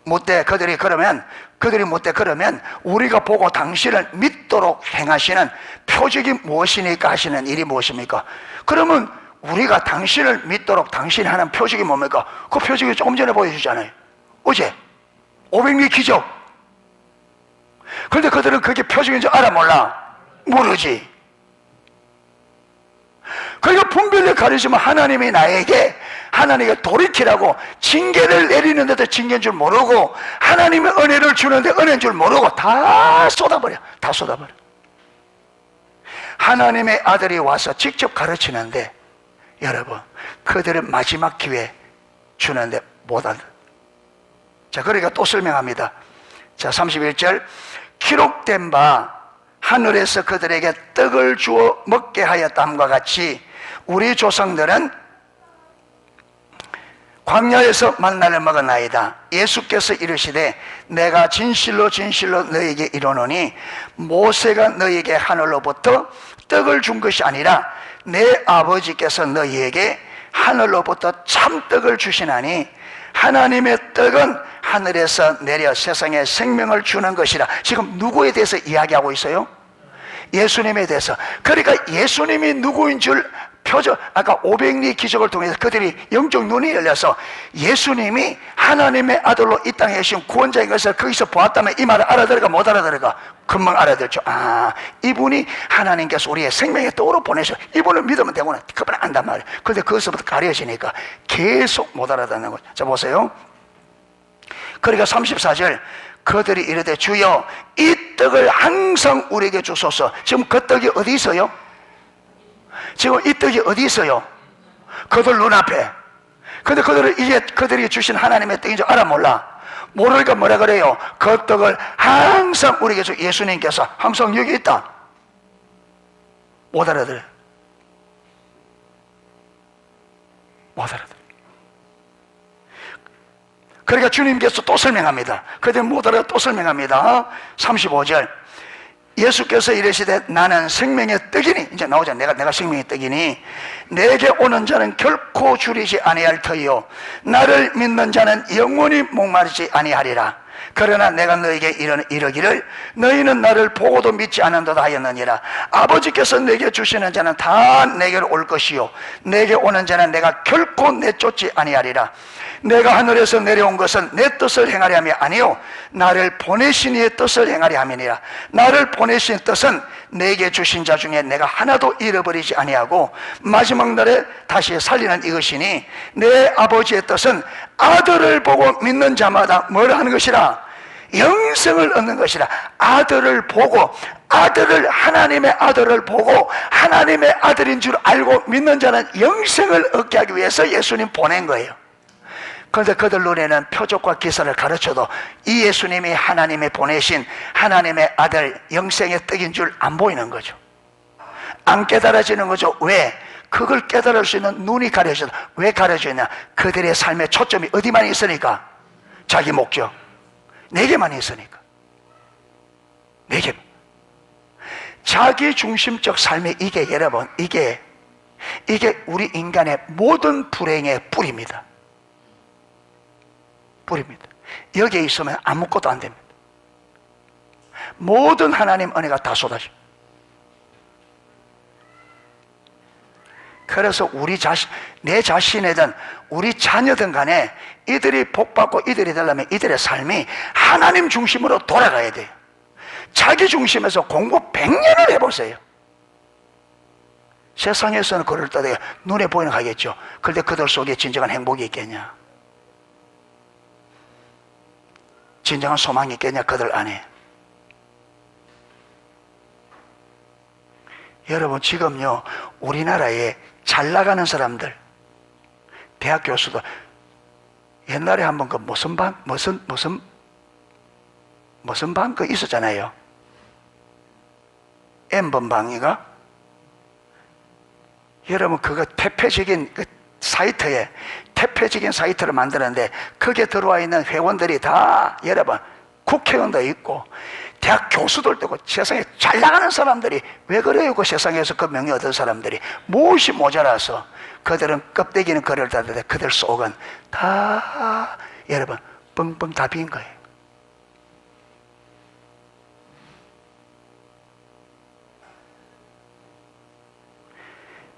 묻되 그들이 묻되 그러면 우리가 보고 당신을 믿도록 행하시는 표적이 무엇이니까 하시는 일이 무엇입니까? 그러면 우리가 당신을 믿도록 당신이 하는 표적이 뭡니까? 그 표적이 조금 전에 보여주잖아요. 어제 500리 기적. 그런데 그들은 그게 표적인 줄 알아 몰라? 모르지. 그러니까 분별력 가르치면 하나님이 나에게 돌이키라고 징계를 내리는데도 징계인 줄 모르고 하나님의 은혜를 주는데 은혜인 줄 모르고 다 쏟아버려. 다 쏟아버려. 하나님의 아들이 와서 직접 가르치는데 여러분 그들은 마지막 기회 주는데 못 알아. 자, 그러니까 또 설명합니다. 자, 31절 기록된 바 하늘에서 그들에게 떡을 주어 먹게 하였다함과 같이 우리 조상들은 광야에서 만나를 먹었나이다. 예수께서 이르시되 내가 진실로 진실로 너희에게 이르노니 모세가 너희에게 하늘로부터 떡을 준 것이 아니라 내 아버지께서 너희에게 하늘로부터 참떡을 주시나니 하나님의 떡은 하늘에서 내려 세상에 생명을 주는 것이라. 지금 누구에 대해서 이야기하고 있어요? 예수님에 대해서. 그러니까 예수님이 누구인 줄 표적, 아까 500리 기적을 통해서 그들이 영적 눈이 열려서 예수님이 하나님의 아들로 이 땅에 오신 구원자인 것을 거기서 보았다면 이 말을 알아들을까 못 알아들을까? 금방 알아들죠. 아, 이분이 하나님께서 우리의 생명의 떡으로 보내셔. 이분을 믿으면 되구나. 그분 안단 말이에요. 그런데 거기서부터 가려지니까 계속 못 알아듣는 거죠. 자, 보세요. 그러니까 34절 그들이 이르되 주여 이 떡을 항상 우리에게 주소서. 지금 그 떡이 어디 있어요? 지금 이 떡이 어디 있어요? 그들 눈앞에. 근데 그들은 이게 그들이 주신 하나님의 떡인 줄 알아 몰라? 모르니까 뭐라 그래요? 그 떡을 항상 우리에게 주. 예수님께서 항상 여기 있다. 못 알아들어. 못 알아들어. 그러니까 주님께서 또 설명합니다. 그들 못 알아 또 설명합니다. 35절 예수께서 이르시되 나는 생명의 떡이니, 이제 나오잖아. 내가 생명의 떡이니 내게 오는 자는 결코 줄이지 아니할 터이요 나를 믿는 자는 영원히 목마르지 아니하리라. 그러나 내가 너에게 이르기를 너희는 나를 보고도 믿지 않는도다 하였느니라. 아버지께서 내게 주시는 자는 다 내게로 올 것이요 내게 오는 자는 내가 결코 내쫓지 아니하리라. 내가 하늘에서 내려온 것은 내 뜻을 행하려 함이 아니요 나를 보내신 이의 뜻을 행하려 함이니라. 나를 보내신 뜻은 내게 주신 자 중에 내가 하나도 잃어버리지 아니하고 마지막 날에 다시 살리는 이것이니 내 아버지의 뜻은 아들을 보고 믿는 자마다 뭘 하는 것이라? 영생을 얻는 것이라. 아들을 보고, 아들을, 하나님의 아들을 보고 하나님의 아들인 줄 알고 믿는 자는 영생을 얻게 하기 위해서 예수님 보낸 거예요. 그런데 그들 눈에는 표적과 기사를 가르쳐도 이 예수님이 하나님이 보내신 하나님의 아들, 영생의 떡인 줄 안 보이는 거죠. 안 깨달아지는 거죠. 왜? 그걸 깨달을 수 있는 눈이 가려져서. 왜 가려져있냐? 그들의 삶의 초점이 어디만 있으니까? 자기 목적, 내게만 있으니까. 내게. 자기 중심적 삶이 이게, 여러분, 이게 우리 인간의 모든 불행의 뿌리입니다. 뿌리입니다. 여기에 있으면 아무것도 안 됩니다. 모든 하나님 은혜가 다 쏟아져. 그래서 우리 자신, 내 자신이든 우리 자녀든 간에 이들이 복받고 이들이 되려면 이들의 삶이 하나님 중심으로 돌아가야 돼요. 자기 중심에서 공부 100년을 해보세요. 세상에서는 그럴 때 눈에 보이는 거 하겠죠. 그런데 그들 속에 진정한 행복이 있겠냐? 진정한 소망이 있겠냐? 그들 안에. 여러분, 지금요 우리나라에 잘 나가는 사람들, 대학 교수도 옛날에 한번 그 무슨 방 그 있었잖아요. N번 방이가. 여러분, 그거 대표적인 그 사이트에, 대표적인 사이트를 만드는데 거기에 들어와 있는 회원들이 다, 여러분, 국회의원도 있고 대학 교수들도 있고 세상에 잘 나가는 사람들이. 왜 그래요? 그 세상에서 그 명예 얻은 사람들이 무엇이 모자라서 그들은 껍데기는 그를 닫는데 그들 속은 다, 여러분, 뻥뻥 다 빈 거예요.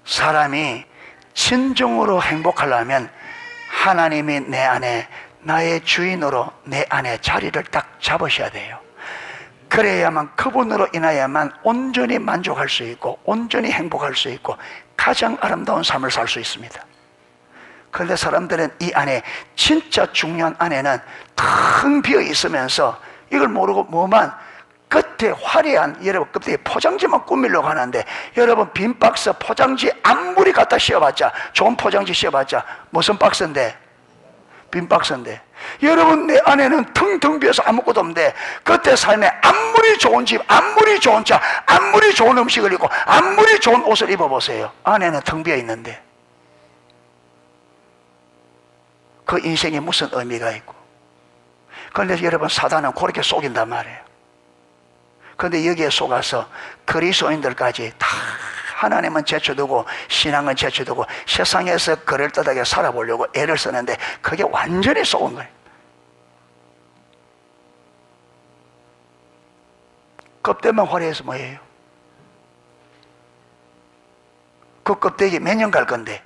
사람이 진정으로 행복하려면 하나님이 내 안에, 나의 주인으로 내 안에 자리를 딱 잡으셔야 돼요. 그래야만, 그분으로 인하여만 온전히 만족할 수 있고 온전히 행복할 수 있고 가장 아름다운 삶을 살 수 있습니다. 그런데 사람들은 이 안에, 진짜 중요한 안에는 텅 비어 있으면서 이걸 모르고 뭐만 끝에 화려한, 여러분, 끝에 포장지만 꾸미려고 하는데, 여러분, 빈 박스 포장지 아무리 갖다 씌워봤자, 좋은 포장지 씌워봤자 무슨 박스인데? 빈 박스인데, 여러분, 내 안에는 텅텅 비어서 아무것도 없는데 그때 삶에 아무리 좋은 집, 아무리 좋은 차, 아무리 좋은 음식을 입고 아무리 좋은 옷을 입어보세요. 안에는 텅 비어 있는데 그 인생에 무슨 의미가 있고. 그런데 여러분, 사단은 그렇게 속인단 말이에요. 그런데 여기에 속아서 그리스도인들까지 다 하나님은 제쳐두고 신앙은 제쳐두고 세상에서 그럴듯하게 살아보려고 애를 쓰는데 그게 완전히 속은 거예요. 껍데기만 화려해서 뭐예요? 그 껍데기 몇 년 갈 건데,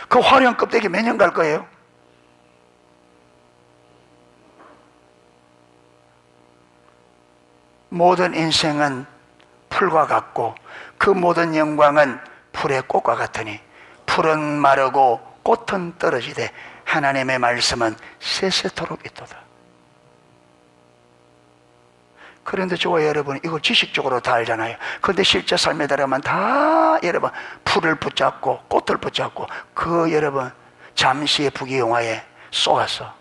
그 화려한 껍데기 몇 년 갈 거예요? 모든 인생은 풀과 같고 그 모든 영광은 풀의 꽃과 같으니 풀은 마르고 꽃은 떨어지되 하나님의 말씀은 세세토록 있도다. 그런데 저와 여러분, 이걸 지식적으로 다 알잖아요. 그런데 실제 삶에 들어가면 다, 여러분, 풀을 붙잡고 꽃을 붙잡고 그, 여러분, 잠시의 부귀영화에 쏘았어.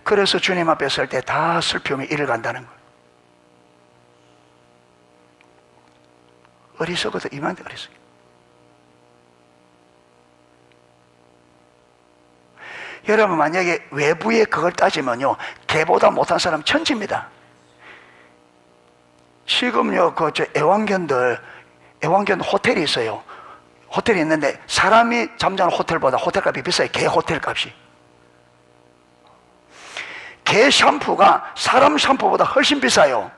그래서 주님 앞에 설 때 다 슬픔이 이를 간다는 거예요. 어리석어도 이만한데 어리석어. 여러분, 만약에 외부에 그걸 따지면요, 개보다 못한 사람 천지입니다. 지금요, 애완견 호텔이 있어요. 호텔이 있는데 사람이 잠자는 호텔보다 호텔값이 비싸요. 개 호텔값이. 개 샴푸가 사람 샴푸보다 훨씬 비싸요.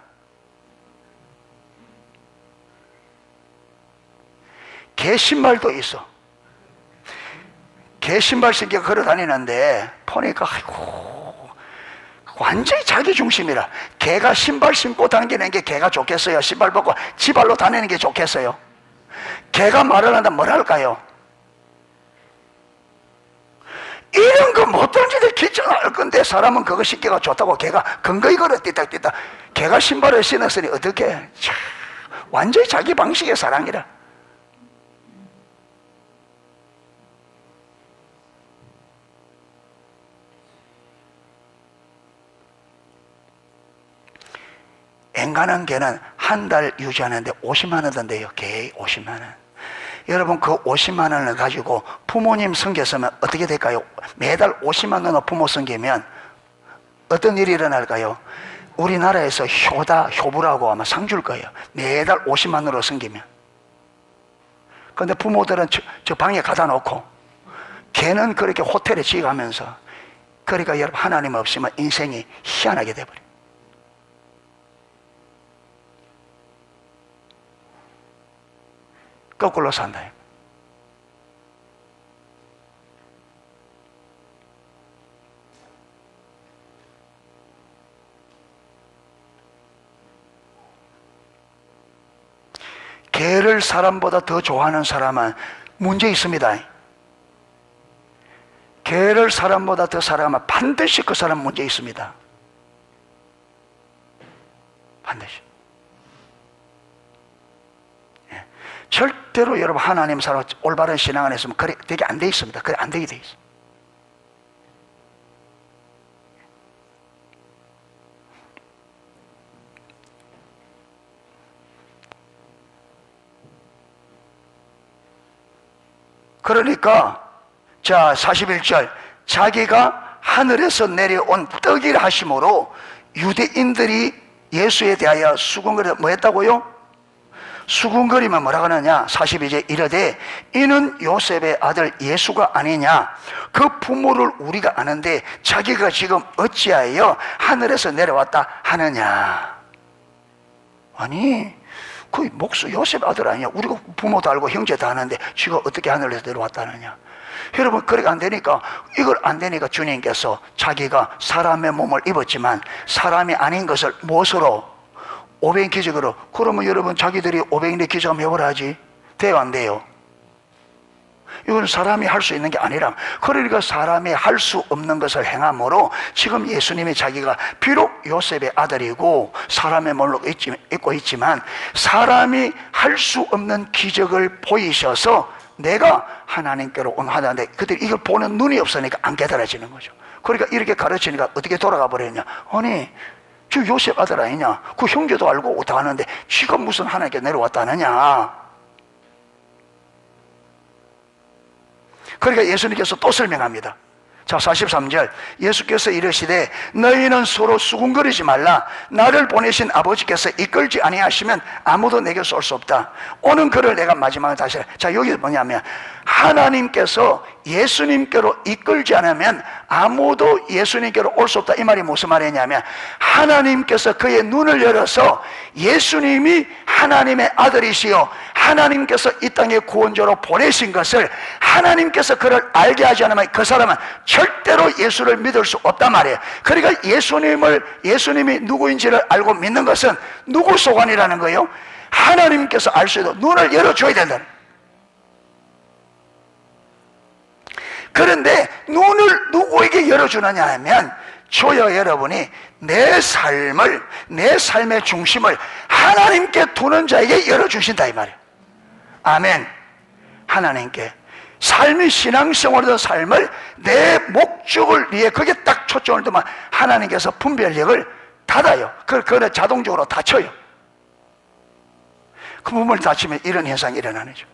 개 신발도 있어. 개 신발 신겨 걸어 다니는데 보니까, 아이고, 완전히 자기 중심이라. 개가 신발 신고 다니는 게 개가 좋겠어요? 신발 벗고 지발로 다니는 게 좋겠어요? 개가 말을 한다 뭘 할까요? 이런 거 뭐든지 귀찮을 건데 사람은 그거 신기가 좋다고 걔가 근거히 걸어 띠딱띠딱 걔가 신발을 신었으니 어떻게 완전히 자기 방식의 사랑이라. 앵간한 개는 한 달 유지하는데 50만 원 든대요. 개 50만 원. 여러분 그 50만 원을 가지고 부모님 섬겼으면 어떻게 될까요? 매달 50만 원을 부모 섬기면 어떤 일이 일어날까요? 우리나라에서 효부라고 아마 상 줄 거예요. 매달 50만 원으로 섬기면. 그런데 부모들은 저 방에 가다 놓고 걔는 그렇게 호텔에 지어가면서, 그러니까 여러분 하나님 없으면 인생이 희한하게 돼버려요. 거꾸로 산다. 개를 사람보다 더 좋아하는 사람은 문제 있습니다. 개를 사람보다 더 사랑하면 반드시 그 사람 문제 있습니다. 반드시. 절대로 여러분 하나님 사랑 올바른 신앙 안 했으면 그래 되게 안 돼 있습니다. 그래 안 되게 돼 있어. 그러니까 자 41절 자기가 하늘에서 내려온 떡이라 하심으로 유대인들이 예수에 대하여 수군거려 뭐 했다고요? 수군거리면 뭐라 하느냐? 42절 이르되 이는 요셉의 아들 예수가 아니냐? 그 부모를 우리가 아는데 자기가 지금 어찌하여 하늘에서 내려왔다 하느냐? 아니 그 목수 요셉 아들 아니냐? 우리가 부모도 알고 형제 다 아는데 지가 어떻게 하늘에서 내려왔다 하느냐? 여러분 그렇게 안 되니까, 이걸 안 되니까 주님께서 자기가 사람의 몸을 입었지만 사람이 아닌 것을 무엇으로? 오병 기적으로. 그러면 여러분 자기들이 오병인의 기적 한번 해보라 하지. 돼요 안 돼요? 이건 사람이 할 수 있는 게 아니라, 그러니까 사람이 할 수 없는 것을 행함으로 지금 예수님이 자기가 비록 요셉의 아들이고 사람의 몸을 입고 있지만 사람이 할 수 없는 기적을 보이셔서 내가 하나님께로 온 하나인데, 그들이 이걸 보는 눈이 없으니까 안 깨달아지는 거죠. 그러니까 이렇게 가르치니까 어떻게 돌아가 버렸냐? 아니 저 요셉 아들 아니냐? 그 형제도 알고 다 아는데 지가 무슨 하나님께 내려왔다느냐? 그러니까 예수님께서 또 설명합니다. 자 43절 예수께서 이르시되 너희는 서로 수군거리지 말라. 나를 보내신 아버지께서 이끌지 아니하시면 아무도 내게서 올 수 없다. 오는 그를 내가 마지막에 다시. 자 여기 뭐냐면 하나님께서 예수님께로 이끌지 않으면 아무도 예수님께로 올 수 없다. 이 말이 무슨 말이냐면 하나님께서 그의 눈을 열어서 예수님이 하나님의 아들이시요 하나님께서 이 땅에 구원자로 보내신 것을 하나님께서 그를 알게 하지 않으면 그 사람은 절대로 예수를 믿을 수 없단 말이에요. 그러니까 예수님이 누구인지를 알고 믿는 것은 누구 소관이라는 거예요? 하나님께서 알 수 있도록 눈을 열어줘야 된다는 거예요. 그런데 눈을 누구에게 열어주느냐 하면 저와 여러분이 내 삶의 중심을 하나님께 두는 자에게 열어주신다 이 말이에요. 아멘. 하나님께 삶이 신앙생활이든 삶을 내 목적을 위해 거기에 딱 초점을 두면 하나님께서 분별력을 닫아요. 그걸 자동적으로 닫혀요. 그 부분을 닫히면 이런 현상이 일어나는 거죠.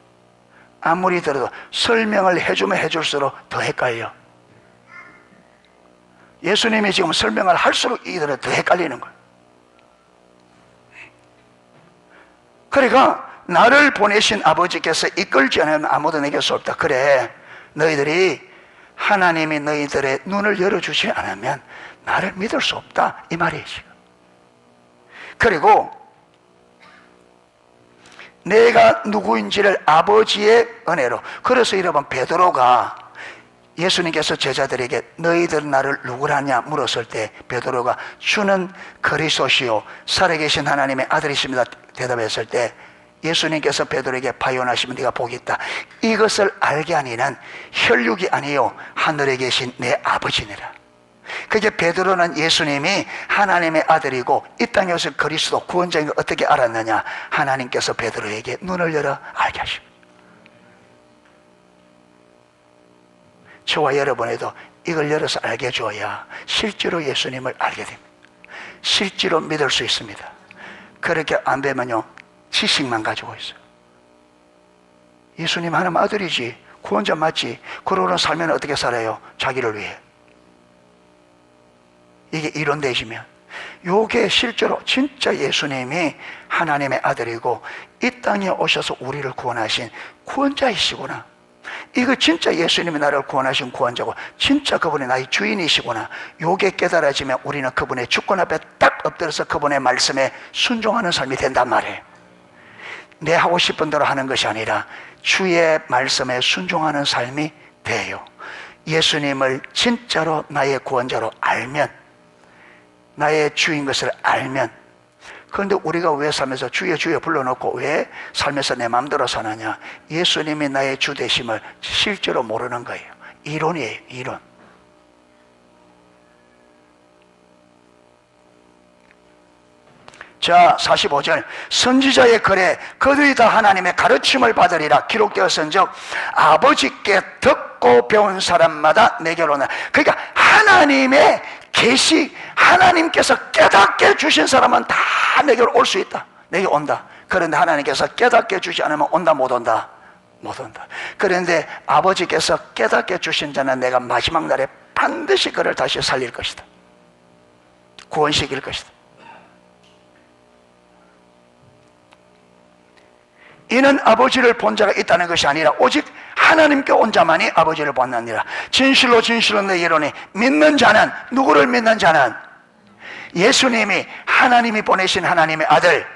아무리 들어도 설명을 해주면 해줄수록 더 헷갈려. 예수님이 지금 설명을 할수록 이들은 더 헷갈리는 거예요. 그러니까 나를 보내신 아버지께서 이끌지 않으면 아무도 내게 올 수 없다. 그래 너희들이 하나님이 너희들의 눈을 열어주지 않으면 나를 믿을 수 없다 이 말이에요 지금. 그리고 내가 누구인지를 아버지의 은혜로. 그래서 여러분 베드로가 예수님께서 제자들에게 너희들 나를 누구라냐 물었을 때 베드로가 주는 그리스도시요 살아계신 하나님의 아들이십니다 대답했을 때 예수님께서 베드로에게 바요나시면 네가 복이 있다. 이것을 알게 하니는 혈육이 아니요 하늘에 계신 내 아버지니라. 그게 베드로는 예수님이 하나님의 아들이고 이 땅에 오신 그리스도 구원자인 걸 어떻게 알았느냐? 하나님께서 베드로에게 눈을 열어 알게 하십니다. 저와 여러분에도 이걸 열어서 알게 해줘야 실제로 예수님을 알게 됩니다. 실제로 믿을 수 있습니다. 그렇게 안 되면요 지식만 가지고 있어요. 예수님 하나님 아들이지, 구원자 맞지, 그러고는 살면 어떻게 살아요? 자기를 위해. 이게 이론되시면 요게 실제로 진짜 예수님이 하나님의 아들이고 이 땅에 오셔서 우리를 구원하신 구원자이시구나, 이거 진짜 예수님이 나를 구원하신 구원자고 진짜 그분이 나의 주인이시구나, 요게 깨달아지면 우리는 그분의 주권 앞에 딱 엎드려서 그분의 말씀에 순종하는 삶이 된단 말이에요. 내 하고 싶은 대로 하는 것이 아니라 주의 말씀에 순종하는 삶이 돼요. 예수님을 진짜로 나의 구원자로 알면, 나의 주인 것을 알면. 그런데 우리가 왜 살면서 주여 주여 불러놓고 왜 살면서 내 마음대로 사느냐? 예수님이 나의 주 되심을 실제로 모르는 거예요. 이론이에요, 이론. 자, 45절. 선지자의 글에 그들이 다 하나님의 가르침을 받으리라 기록되었은즉 아버지께 듣고 배운 사람마다 내게로 오나. 그러니까 하나님의 계시, 하나님께서 깨닫게 주신 사람은 다 내게로 올 수 있다. 내게 온다. 그런데 하나님께서 깨닫게 주지 않으면 온다 못 온다? 못 온다. 그런데 아버지께서 깨닫게 주신 자는 내가 마지막 날에 반드시 그를 다시 살릴 것이다. 구원시킬 것이다. 이는 아버지를 본 자가 있다는 것이 아니라 오직 하나님께 온 자만이 아버지를 봤느니라. 진실로 진실로 내게 이르노니 믿는 자는, 누구를 믿는 자는? 예수님이 하나님이 보내신 하나님의 아들,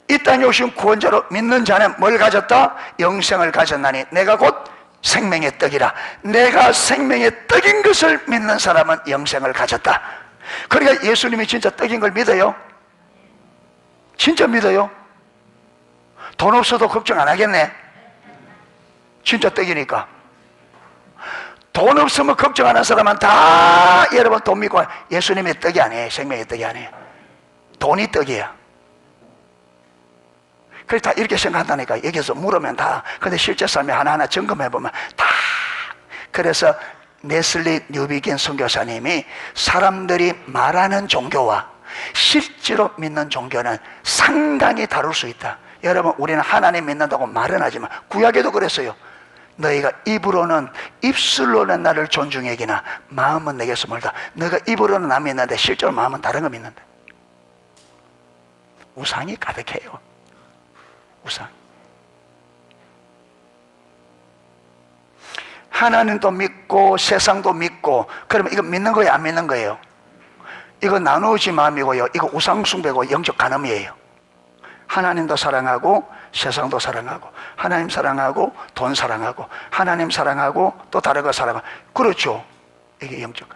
이 땅에 오신 구원자로 믿는 자는 뭘 가졌다? 영생을 가졌나니 내가 곧 생명의 떡이라. 내가 생명의 떡인 것을 믿는 사람은 영생을 가졌다. 그러니까 예수님이 진짜 떡인 걸 믿어요? 진짜 믿어요? 돈 없어도 걱정 안 하겠네. 진짜 떡이니까. 돈 없으면 걱정 안 하는 사람은 다 여러분 돈 믿고 예수님의 떡이 아니에요. 생명의 떡이 아니에요. 돈이 떡이야. 그래서 다 이렇게 생각한다니까. 여기서 물으면 다. 근데 실제 삶에 하나하나 점검해보면 다. 그래서 네슬리 뉴비긴 선교사님이 사람들이 말하는 종교와 실제로 믿는 종교는 상당히 다를 수 있다. 여러분, 우리는 하나님 믿는다고 말은 하지만 구약에도 그랬어요. 너희가 입으로는, 입술로는 나를 존중하기나 마음은 내게서 멀다. 너가 입으로는 나 믿는데 실제로 마음은 다른 거 믿는다. 우상이 가득해요. 우상. 하나님도 믿고 세상도 믿고. 그러면 이거 믿는 거예요, 안 믿는 거예요? 이거 나누어진 마음이고요, 이거 우상 숭배고 영적 간음이에요. 하나님도 사랑하고 세상도 사랑하고, 하나님 사랑하고 돈 사랑하고, 하나님 사랑하고 또 다른 거 사랑하고. 그렇죠. 이게 영적.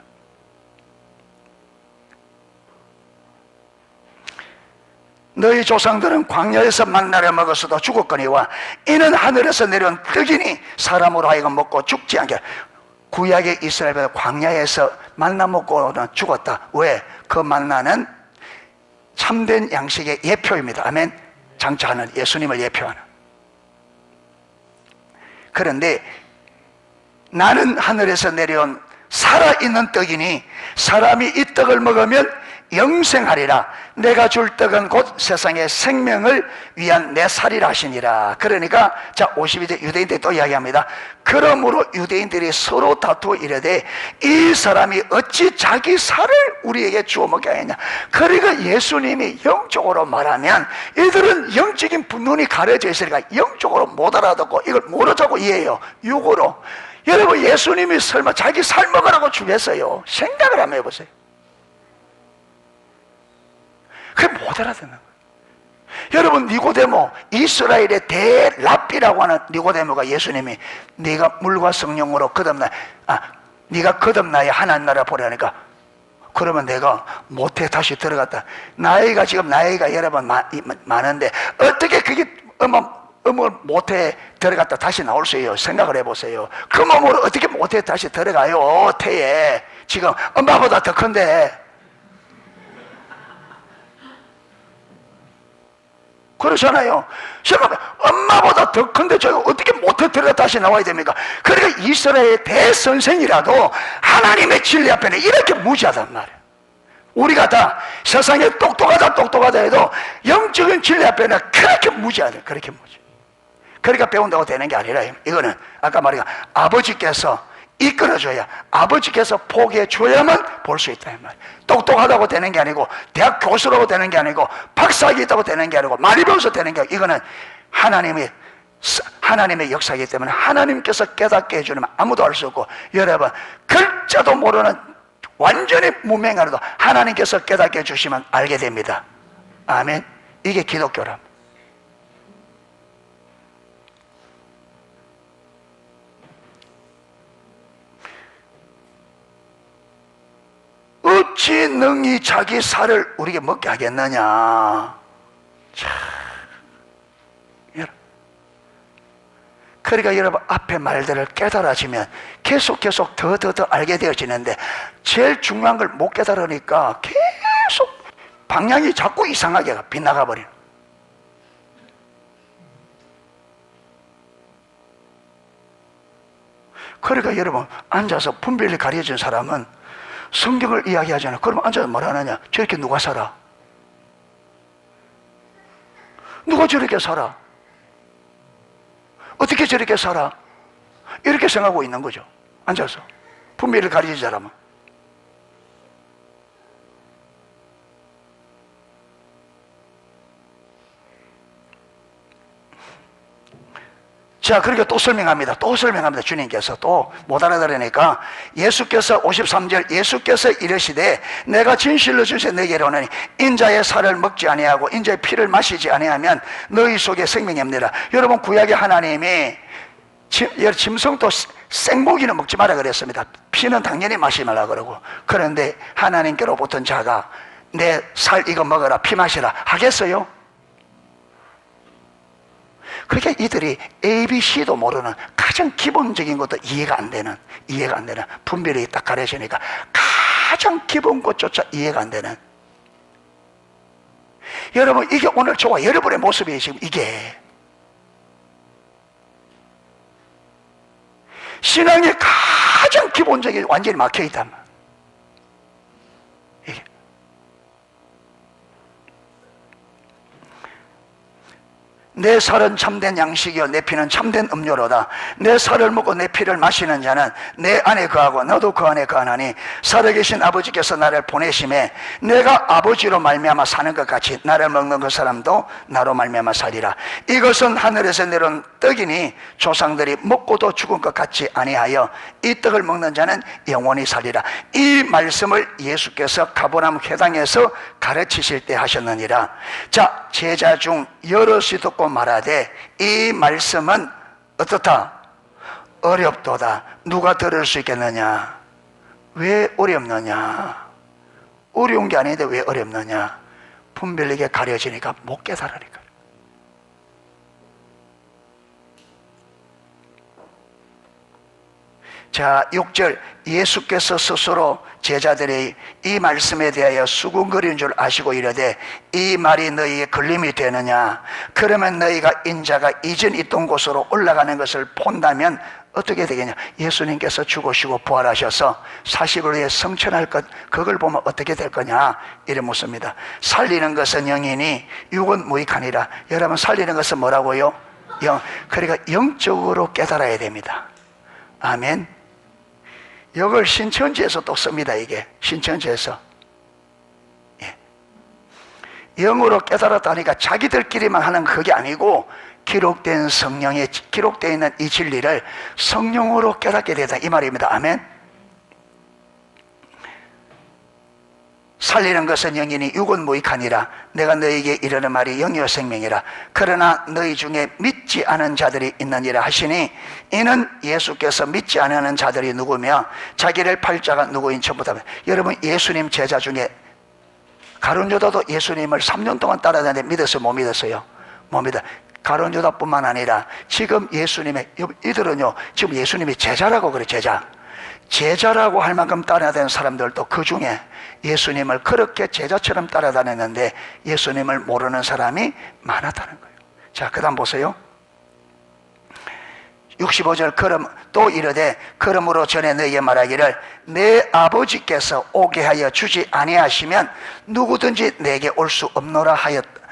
너희 조상들은 광야에서 만나를 먹었어도 죽었거니와 이는 하늘에서 내려온 떡이니 사람으로 하여금 먹고 죽지 않게. 구약의 이스라엘 광야에서 만나 먹고는 죽었다. 왜? 그 만나는 참된 양식의 예표입니다. 아멘. 장차하는 예수님을 예표하는. 그런데 나는 하늘에서 내려온 살아있는 떡이니 사람이 이 떡을 먹으면 영생하리라. 내가 줄 떡은 곧 세상의 생명을 위한 내 살이라 하시니라. 그러니까 자 52절 유대인들이 또 이야기합니다. 그러므로 유대인들이 서로 다투어 이르되 이 사람이 어찌 자기 살을 우리에게 주어 먹게 하였냐. 그러니까 예수님이 영적으로 말하면 이들은 영적인 눈이 가려져 있으니까 영적으로 못 알아듣고 이걸 모르자고 이해해요. 육으로. 여러분, 예수님이 설마 자기 살 먹으라고 주겠어요? 생각을 한번 해보세요. 그게 못 알아듣는 거예요. 여러분, 니고데모, 이스라엘의 대랍비라고 하는 니고데모가 예수님이 네가 물과 성령으로 네가 거듭나야 하나님 나라 보려니까, 그러면 내가 못해 다시 들어갔다. 나이가 지금 여러분 많은데 어떻게 그게 모태에 들어갔다 다시 나올 수 있어요. 생각을 해보세요. 그 몸으로 어떻게 모태에 다시 들어가요? 태에 지금 엄마보다 더 큰데. 그렇잖아요. 여러분, 엄마보다 더 큰데 저희가 어떻게 모태 들어가 다시 나와야 됩니까? 그러니까 이스라엘의 대선생이라도 하나님의 진리 앞에는 이렇게 무지하단 말이에요. 우리가 다 세상에 똑똑하다 해도 영적인 진리 앞에는 그렇게 무지하다. 그렇게 무지. 그러니까 배운다고 되는 게 아니라, 이거는 아까 말한 아버지께서 이끌어줘야, 아버지께서 포기해 줘야만 볼 수 있다 이 말이에요. 똑똑하다고 되는 게 아니고, 대학 교수라고 되는 게 아니고, 박사학위 있다고 되는 게 아니고, 많이 배워서 되는 게 아니고, 이거는 하나님의 역사이기 때문에 하나님께서 깨닫게 해주면 아무도 알 수 없고, 여러분 글자도 모르는 완전히 무명하라도 하나님께서 깨닫게 해주시면 알게 됩니다. 아멘. 이게 기독교랍니다. 어찌 능히 자기 살을 우리에게 먹게 하겠느냐. 그러니까 여러분 앞에 말들을 깨달아지면 계속 더 알게 되어지는데, 제일 중요한 걸 못 깨달으니까 계속 방향이 자꾸 이상하게 빗나가 버리는. 그러니까 여러분 앉아서 분별이 가려진 사람은 성경을 이야기하잖아요. 그러면 앉아서 뭘 하느냐? 저렇게 누가 살아? 누가 저렇게 살아? 어떻게 저렇게 살아? 이렇게 생각하고 있는 거죠. 앉아서 분별을 가리지 사람은. 자, 그러니까 또 설명합니다. 주님께서 또 못 알아들으니까 예수께서 53절 예수께서 이르시되 내가 진실로 주세 너희에게 이르노니 인자의 살을 먹지 아니하고 인자의 피를 마시지 아니하면 너희 속에 생명이 없느니라. 여러분 구약의 하나님이 짐승도 생고기는 먹지 마라 그랬습니다. 피는 당연히 마시지 말라 그러고, 그런데 하나님께로부터 자가 내 살 이거 먹어라 피 마시라 하겠어요? 그러니까 이들이 ABC도 모르는 가장 기본적인 것도 이해가 안 되는 분별이 딱 가려지니까 가장 기본 것조차 이해가 안 되는. 여러분 이게 오늘 저와 여러분의 모습이에요. 지금 이게 신앙의 가장 기본적인 완전히 막혀있단 말이에요. 내 살은 참된 양식이요 내 피는 참된 음료로다. 내 살을 먹고 내 피를 마시는 자는 내 안에 거하고 너도 그 안에 거하나니 살아계신 아버지께서 나를 보내심에 내가 아버지로 말미암아 사는 것 같이 나를 먹는 그 사람도 나로 말미암아 살리라. 이것은 하늘에서 내려온 떡이니 조상들이 먹고도 죽은 것 같지 아니하여 이 떡을 먹는 자는 영원히 살리라. 이 말씀을 예수께서 가버나움 회당에서 가르치실 때 하셨느니라. 자, 제자 중 여럿이 듣고 말하되 이 말씀은 어떻다? 어렵도다. 누가 들을 수 있겠느냐? 왜 어렵느냐? 어려운 게 아닌데 왜 어렵느냐? 분별력에 가려지니까 못 깨달으니까. 자, 6절 예수께서 스스로 제자들의 이 말씀에 대하여 수군거리는 줄 아시고 이르되 이 말이 너희에게 걸림이 되느냐? 그러면 너희가 인자가 이전 있던 곳으로 올라가는 것을 본다면 어떻게 되겠냐? 예수님께서 죽으시고 부활하셔서 40일 후에 성천할 것, 그걸 보면 어떻게 될 거냐? 이래 묻습니다. 살리는 것은 영이니 육은 무익하니라. 여러분 살리는 것은 뭐라고요? 영. 그러니까 영적으로 깨달아야 됩니다. 아멘. 이걸 신천지에서 또 씁니다. 이게 신천지에서 영으로 깨달았다니까 자기들끼리만 하는 그게 아니고 기록된 성령에 기록되어 있는 이 진리를 성령으로 깨닫게 되다 이 말입니다. 아멘. 살리는 것은 영이니 육은 무익하니라. 내가 너희에게 이르는 말이 영이요 생명이라. 그러나 너희 중에 믿지 않은 자들이 있느니라 하시니 이는 예수께서 믿지 않는 자들이 누구며 자기를 팔 자가 누구인 척부터. 여러분 예수님 제자 중에 가룟 유다도 예수님을 3년 동안 따라다녔는데 믿었어요? 못 믿었어요? 못 믿어. 가룟 유다뿐만 아니라 지금 예수님의, 이들은요 지금 예수님이 제자라고 그래. 제자라고 할 만큼 따라다니는 사람들도 그 중에 예수님을 그렇게 제자처럼 따라다녔는데 예수님을 모르는 사람이 많았다는 거예요. 자, 그 다음 보세요. 65절. 그럼 또 이르되 그러므로 전에 너희에게 말하기를 내 아버지께서 오게 하여 주지 아니하시면 누구든지 내게 올 수 없노라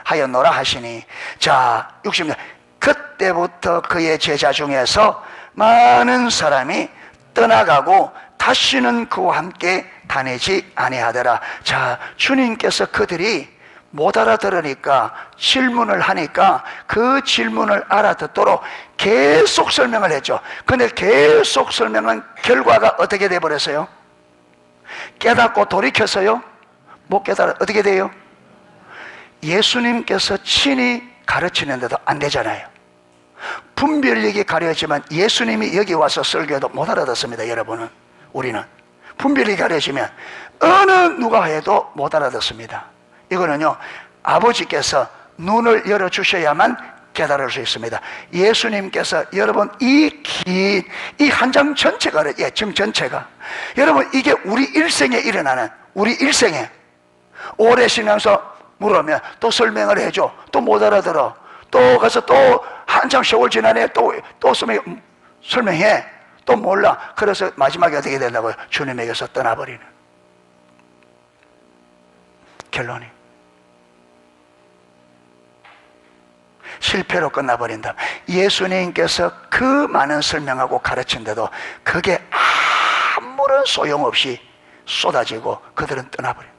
하였노라 하시니. 자, 60절. 그때부터 그의 제자 중에서 많은 사람이 떠나가고 다시는 그와 함께 다니지 아니하더라. 자, 주님께서 그들이 못 알아들으니까 질문을 하니까 그 질문을 알아듣도록 계속 설명을 했죠. 근데 계속 설명한 결과가 어떻게 돼버렸어요? 깨닫고 돌이켰어요? 못 깨달아. 어떻게 돼요? 예수님께서 친히 가르치는데도 안 되잖아요. 분별력이 가려지만 예수님이 여기 와서 설교해도 못 알아듣습니다. 여러분은, 우리는 분별력이 가려지면 어느 누가 해도 못 알아듣습니다. 이거는요 아버지께서 눈을 열어주셔야만 깨달을 수 있습니다. 예수님께서 여러분 이 한 장 전체가, 지금 전체가 여러분 이게 우리 일생에 일어나는, 우리 일생에 오래 신앙서 물으면 또 설명을 해줘. 또 못 알아들어. 또 가서 또 한참 세월 지나네 또 설명해. 또 몰라. 그래서 마지막에 어떻게 된다고요? 주님에게서 떠나버리는 결론이 실패로 끝나버린다. 예수님께서 그 많은 설명하고 가르친데도 그게 아무런 소용없이 쏟아지고 그들은 떠나버린다.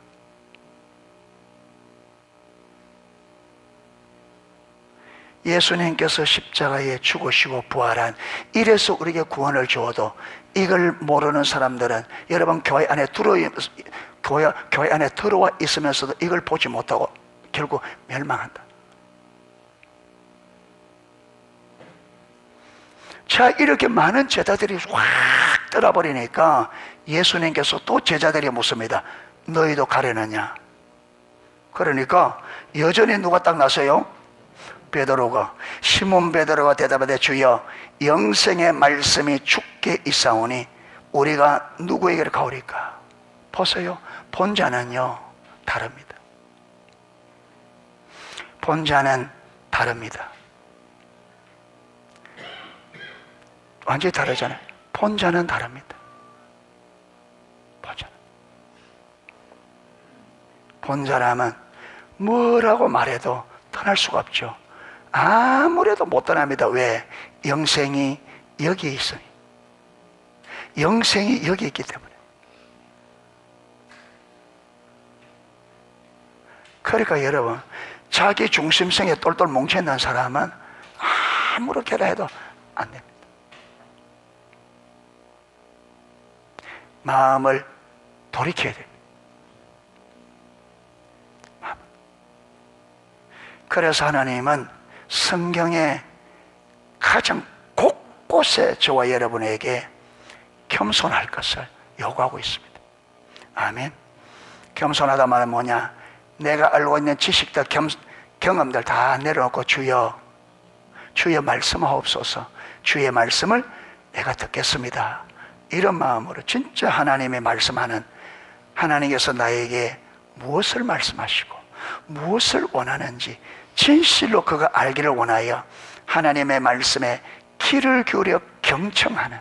예수님께서 십자가에 죽으시고 부활한, 이래서 우리에게 구원을 주어도 이걸 모르는 사람들은 여러분 교회 안에 들어와 있으면서도 이걸 보지 못하고 결국 멸망한다. 자, 이렇게 많은 제자들이 확 떠나버리니까 예수님께서 또 제자들이 묻습니다. 너희도 가려느냐? 그러니까 여전히 누가 딱 나서요? 베드로가. 시몬 베드로가 대답하되 주여 영생의 말씀이 주께 있사오니 우리가 누구에게로 가오리까? 보세요. 본자는요 다릅니다. 본자는 다릅니다. 완전히 다르잖아요. 본자는 다릅니다. 본 사람은 뭐라고 말해도 떠날 수가 없죠. 아무래도 못 떠납니다. 왜? 영생이 여기에 있으니. 영생이 여기 있기 때문에. 그러니까 여러분, 자기 중심성에 똘똘 뭉쳐있는 사람은 아무렇게나 해도 안 됩니다. 마음을 돌이켜야 됩니다. 그래서 하나님은 성경의 가장 곳곳에 저와 여러분에게 겸손할 것을 요구하고 있습니다. 아멘. 겸손하다 말은 뭐냐? 내가 알고 있는 지식들, 경험들 다 내려놓고 주여 말씀하옵소서. 주의 말씀을 내가 듣겠습니다. 이런 마음으로 진짜 하나님의 말씀하는, 하나님께서 나에게 무엇을 말씀하시고 무엇을 원하는지 진실로 그가 알기를 원하여 하나님의 말씀에 귀를 기울여 경청하는.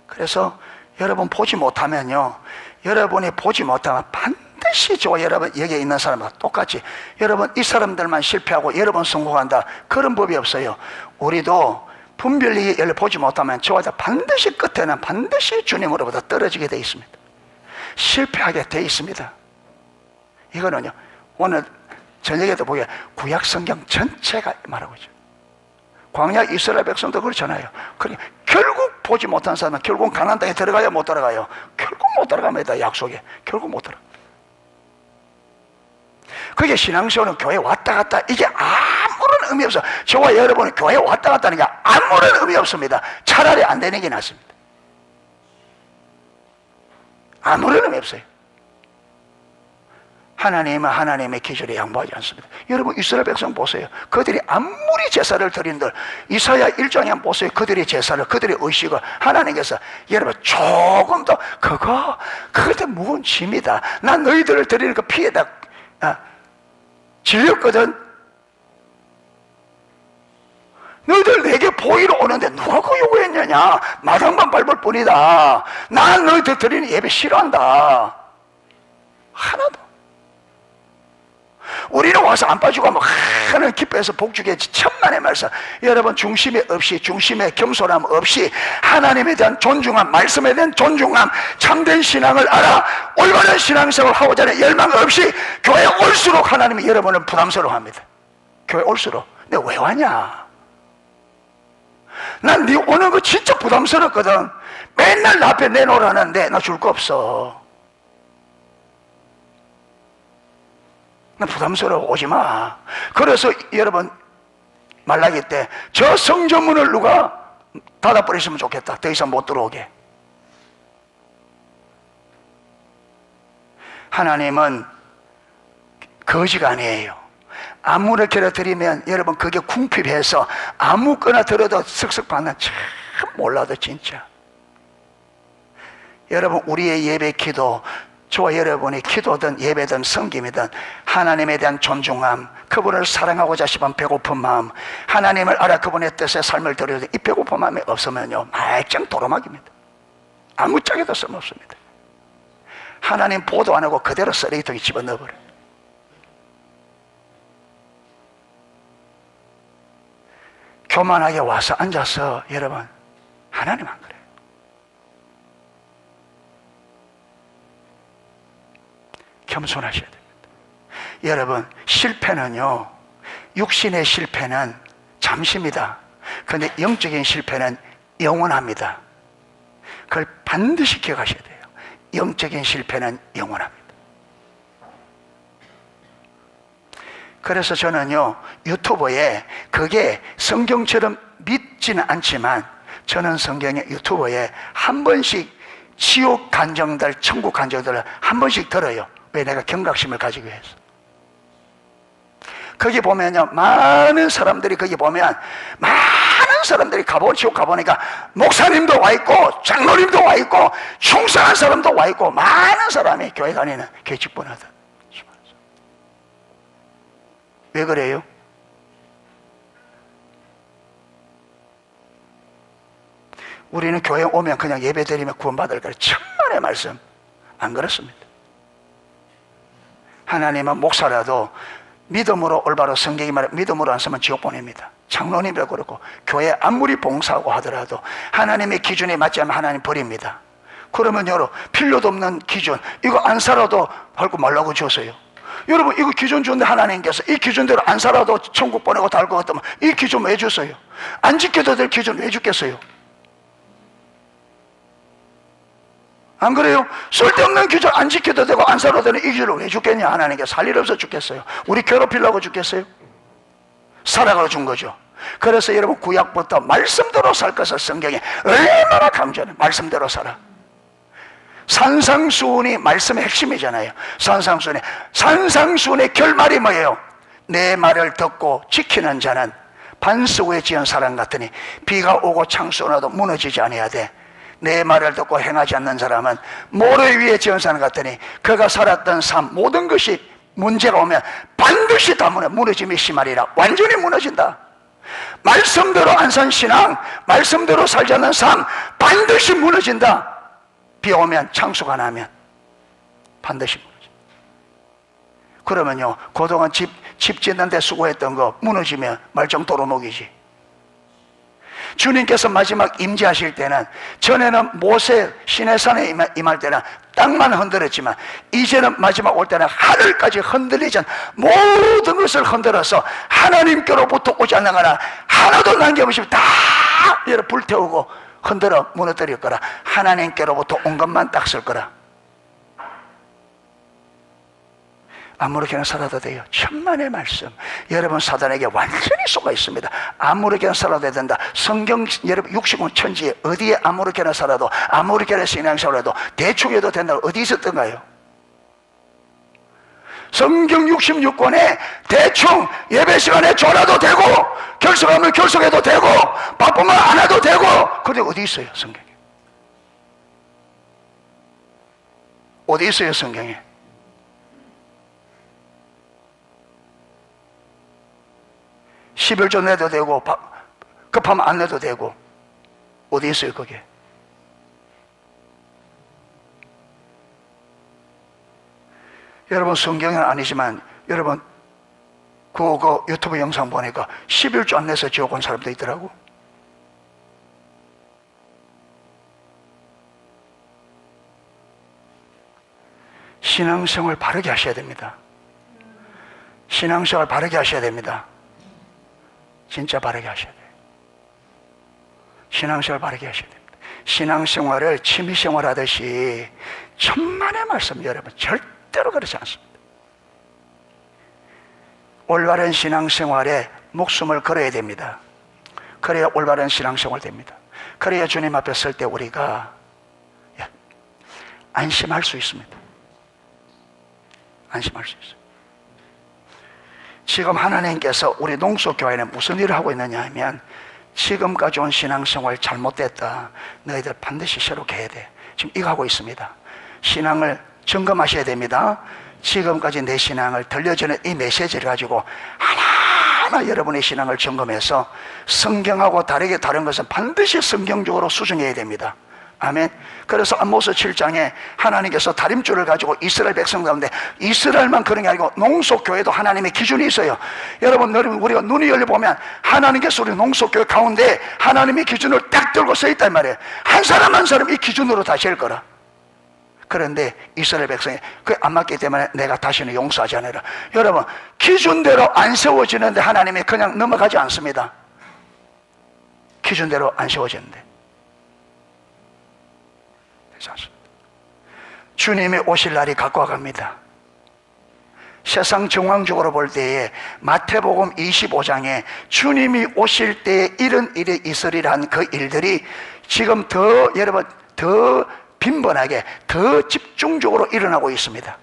그래서 여러분 보지 못하면요, 여러분이 보지 못하면 반드시 저와 여러분 여기에 있는 사람과 똑같이, 여러분 이 사람들만 실패하고 여러분 성공한다, 그런 법이 없어요. 우리도 분별력이 보지 못하면 저와 반드시 끝에는 반드시 주님으로부터 떨어지게 되어 있습니다. 실패하게 되어 있습니다. 이거는요, 오늘 저녁에도 보게 구약 성경 전체가 말하고 있죠. 광야 이스라엘 백성도 그렇잖아요. 그러니까 결국 보지 못한 사람은 결국 가나안 땅에 들어가야 못 들어가요. 결국 못 들어갑니다. 약속에 결국 못 들어가. 그게 신앙생활은 교회 왔다 갔다, 이게 아무런 의미 없어. 저와 여러분은 교회 왔다 갔다 하는 게 아무런 의미 없습니다. 차라리 안 되는 게 낫습니다. 아무런 의미 없어요. 하나님은 하나님의 기준에 양보하지 않습니다. 여러분 이스라엘 백성 보세요. 그들이 아무리 제사를 드린들 이사야 1장에 한번 보세요. 그들의 제사를, 그들의 의식을 하나님께서 여러분 조금 더 그것도 무거운 짐이다. 난 너희들을 드리는 그 피에다 질렸거든. 너희들 내게 보이러 오는데 누가 그 요구했느냐? 마당만 밟을 뿐이다. 난 너희들 드리는 예배 싫어한다. 하나도. 우리는 와서 안 빠지고 하면 하나님 기뻐해서 복주겠지. 천만의 말씀. 여러분 중심이 없이, 중심의 겸손함 없이 하나님에 대한 존중함, 말씀에 대한 존중함, 참된 신앙을 알아 올바른 신앙생활을 하고자 하는 열망 없이 교회 올수록 하나님이 여러분을 부담스러워합니다. 교회 올수록. 내가 왜 왔냐? 난 네 오는 거 진짜 부담스럽거든. 맨날 나 앞에 내놓으라는데 나 줄 거 없어. 나 부담스러워. 오지 마. 그래서 여러분 말라기 때 저 성전문을 누가 닫아버렸으면 좋겠다. 더 이상 못 들어오게. 하나님은 거지가 아니에요. 아무렇게나 드리면 여러분 그게 궁핍해서 아무거나 들어도 쓱쓱 받는 참 몰라도 진짜. 여러분 우리의 예배 기도, 저와 여러분이 기도든 예배든 섬김이든 하나님에 대한 존중함, 그분을 사랑하고자 싶은 배고픈 마음, 하나님을 알아 그분의 뜻에 삶을 드려도 이 배고픈 마음이 없으면요 말짱 도루묵입니다. 아무 짝에도 쓸모없습니다. 하나님 보도 안 하고 그대로 쓰레기통에 집어넣어버려요. 교만하게 와서 앉아서 여러분 하나님 안 그래요. 겸손하셔야 됩니다. 여러분 실패는요, 육신의 실패는 잠시입니다. 그런데 영적인 실패는 영원합니다. 그걸 반드시 기억하셔야 돼요. 영적인 실패는 영원합니다. 그래서 저는요 유튜브에 그게 성경처럼 믿지는 않지만 저는 성경의 유튜브에 한 번씩 지옥 간정들, 천국 간정들을 한 번씩 들어요. 왜? 내가 경각심을 가지기 위해서. 거기 보면요 많은 사람들이 거기 보면 많은 사람들이 가보 지옥 가보니까 목사님도 와 있고 장로님도 와 있고 충성한 사람도 와 있고 많은 사람이 교회 다니는 교회 직분하다. 왜 그래요? 우리는 교회 오면 그냥 예배 드리면 구원받을 거라 천만의 말씀 안 그렇습니다. 하나님은 목사라도 믿음으로 올바로 성경이 말해 믿음으로 안 쓰면 지옥 보냅니다. 장로님도 그렇고 교회 아무리 봉사하고 하더라도 하나님의 기준에 맞지 않으면 하나님 버립니다. 그러면 여러분 필요도 없는 기준 이거 안 살아도 밟고 말라고 줬어요. 여러분 이거 기준 주는데 하나님께서 이 기준대로 안 살아도 천국 보내고 달 것 같다면 이 기준 왜 줬어요? 안 지켜도 될 기준 왜 주겠어요? 안 그래요? 쓸데없는 기준 안 지켜도 되고 안 살아도 되는 이 기준을 왜 주겠냐? 하나님께서 살 일 없어 죽겠어요? 우리 괴롭히려고 죽겠어요? 살아가고 준 거죠. 그래서 여러분 구약부터 말씀대로 살 것을 성경에 얼마나 강조하는 말씀대로 살아. 산상수훈이 말씀의 핵심이잖아요. 산상수훈의 결말이 뭐예요? 내 말을 듣고 지키는 자는 반석 위에 지은 사람 같으니 비가 오고 창수가 나도 무너지지 아니해야 돼. 내 말을 듣고 행하지 않는 사람은 모래 위에 지은 사람 같으니 그가 살았던 삶 모든 것이 문제가 오면 반드시 다 무너짐이 심하리라. 완전히 무너진다. 말씀대로 안 산 신앙, 말씀대로 살지 않는 삶 반드시 무너진다. 비 오면 창수가 나면 반드시 무너져. 그러면요 그동안 집 짓는 데 수고했던 거 무너지면 말짱 도루묵이지. 주님께서 마지막 임재하실 때는 전에는 모세 시내산에 임할 때는 땅만 흔들었지만 이제는 마지막 올 때는 하늘까지 흔들리지 않 모든 것을 흔들어서 하나님께로부터 오지 않는 거나 하나도 남김없이 다 불태우고 흔들어 무너뜨릴 거라. 하나님께로부터 온 것만 딱 쓸 거라. 아무렇게나 살아도 돼요. 천만의 말씀. 여러분 사단에게 완전히 속아 있습니다. 아무렇게나 살아도 된다. 성경 여러분 60원 천지에 어디에 아무렇게나 살아도 아무렇게나 신앙생활해도 대충 해도 된다고 어디 있었던가요? 성경 66권에 대충 예배 시간에 졸아도 되고 결석하면 결석해도 되고 바쁘면 안 해도 되고, 그게 어디 있어요 성경에? 어디 있어요 성경에? 십일조 내도 되고 급하면 안 내도 되고, 어디 있어요 그게? 여러분 성경은 아니지만 여러분 그거 유튜브 영상 보니까 11조 안 내서 지옥 온 사람도 있더라고. 신앙생활 바르게 하셔야 됩니다. 신앙생활 바르게 하셔야 됩니다. 진짜 바르게 하셔야 돼요. 신앙생활 바르게 하셔야 됩니다. 신앙생활을 취미생활 하듯이 천만의 말씀 여러분 절대로 그렇지 않습니다. 올바른 신앙생활에 목숨을 걸어야 됩니다. 그래야 올바른 신앙생활 됩니다. 그래야 주님 앞에 설 때 우리가 안심할 수 있습니다. 안심할 수 있어요. 지금 하나님께서 우리 농속교회는 무슨 일을 하고 있느냐 하면, 지금까지 온 신앙생활 잘못됐다, 너희들 반드시 새롭게 해야 돼, 지금 이거 하고 있습니다. 신앙을 점검하셔야 됩니다. 지금까지 내 신앙을 들려주는 이 메시지를 가지고 하나하나 여러분의 신앙을 점검해서 성경하고 다르게 다른 것은 반드시 성경적으로 수정해야 됩니다. 아멘. 그래서 아모스 7장에 하나님께서 다림줄을 가지고 이스라엘 백성 가운데, 이스라엘만 그런 게 아니고 농속교회도 하나님의 기준이 있어요. 여러분 우리가 눈이 열려보면 하나님께서 우리 농속교회 가운데 하나님의 기준을 딱 들고 서 있단 말이에요. 한 사람 한 사람 이 기준으로 다 셀 거라. 그런데 이스라엘 백성이 그게 안 맞기 때문에 내가 다시는 용서하지 않으라. 여러분 기준대로 안 세워지는데 하나님이 그냥 넘어가지 않습니다. 기준대로 안 세워지는데. 주님이 오실 날이 갖고 와갑니다. 세상 정황적으로 볼 때에 마태복음 25장에 주님이 오실 때에 이런 일이 있으리란 그 일들이 지금 더 여러분 더 빈번하게 더 집중적으로 일어나고 있습니다.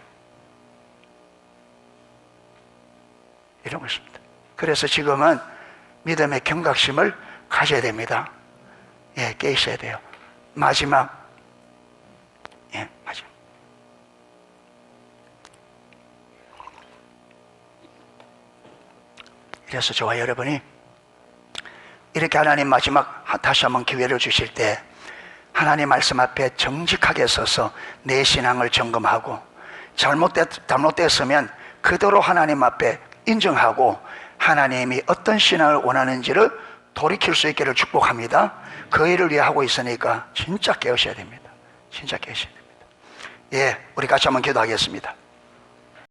이러고 있습니다. 그래서 지금은 믿음의 경각심을 가져야 됩니다. 예, 깨 있어야 돼요. 마지막 그래서 저와 여러분이 이렇게 하나님 마지막 다시 한번 기회를 주실 때 하나님 말씀 앞에 정직하게 서서 내 신앙을 점검하고 잘못됐으면 그대로 하나님 앞에 인정하고 하나님이 어떤 신앙을 원하는지를 돌이킬 수 있기를 축복합니다. 그 일을 위해 하고 있으니까 진짜 깨우셔야 됩니다. 진짜 깨우셔야 됩니다. 예, 우리 같이 한번 기도하겠습니다.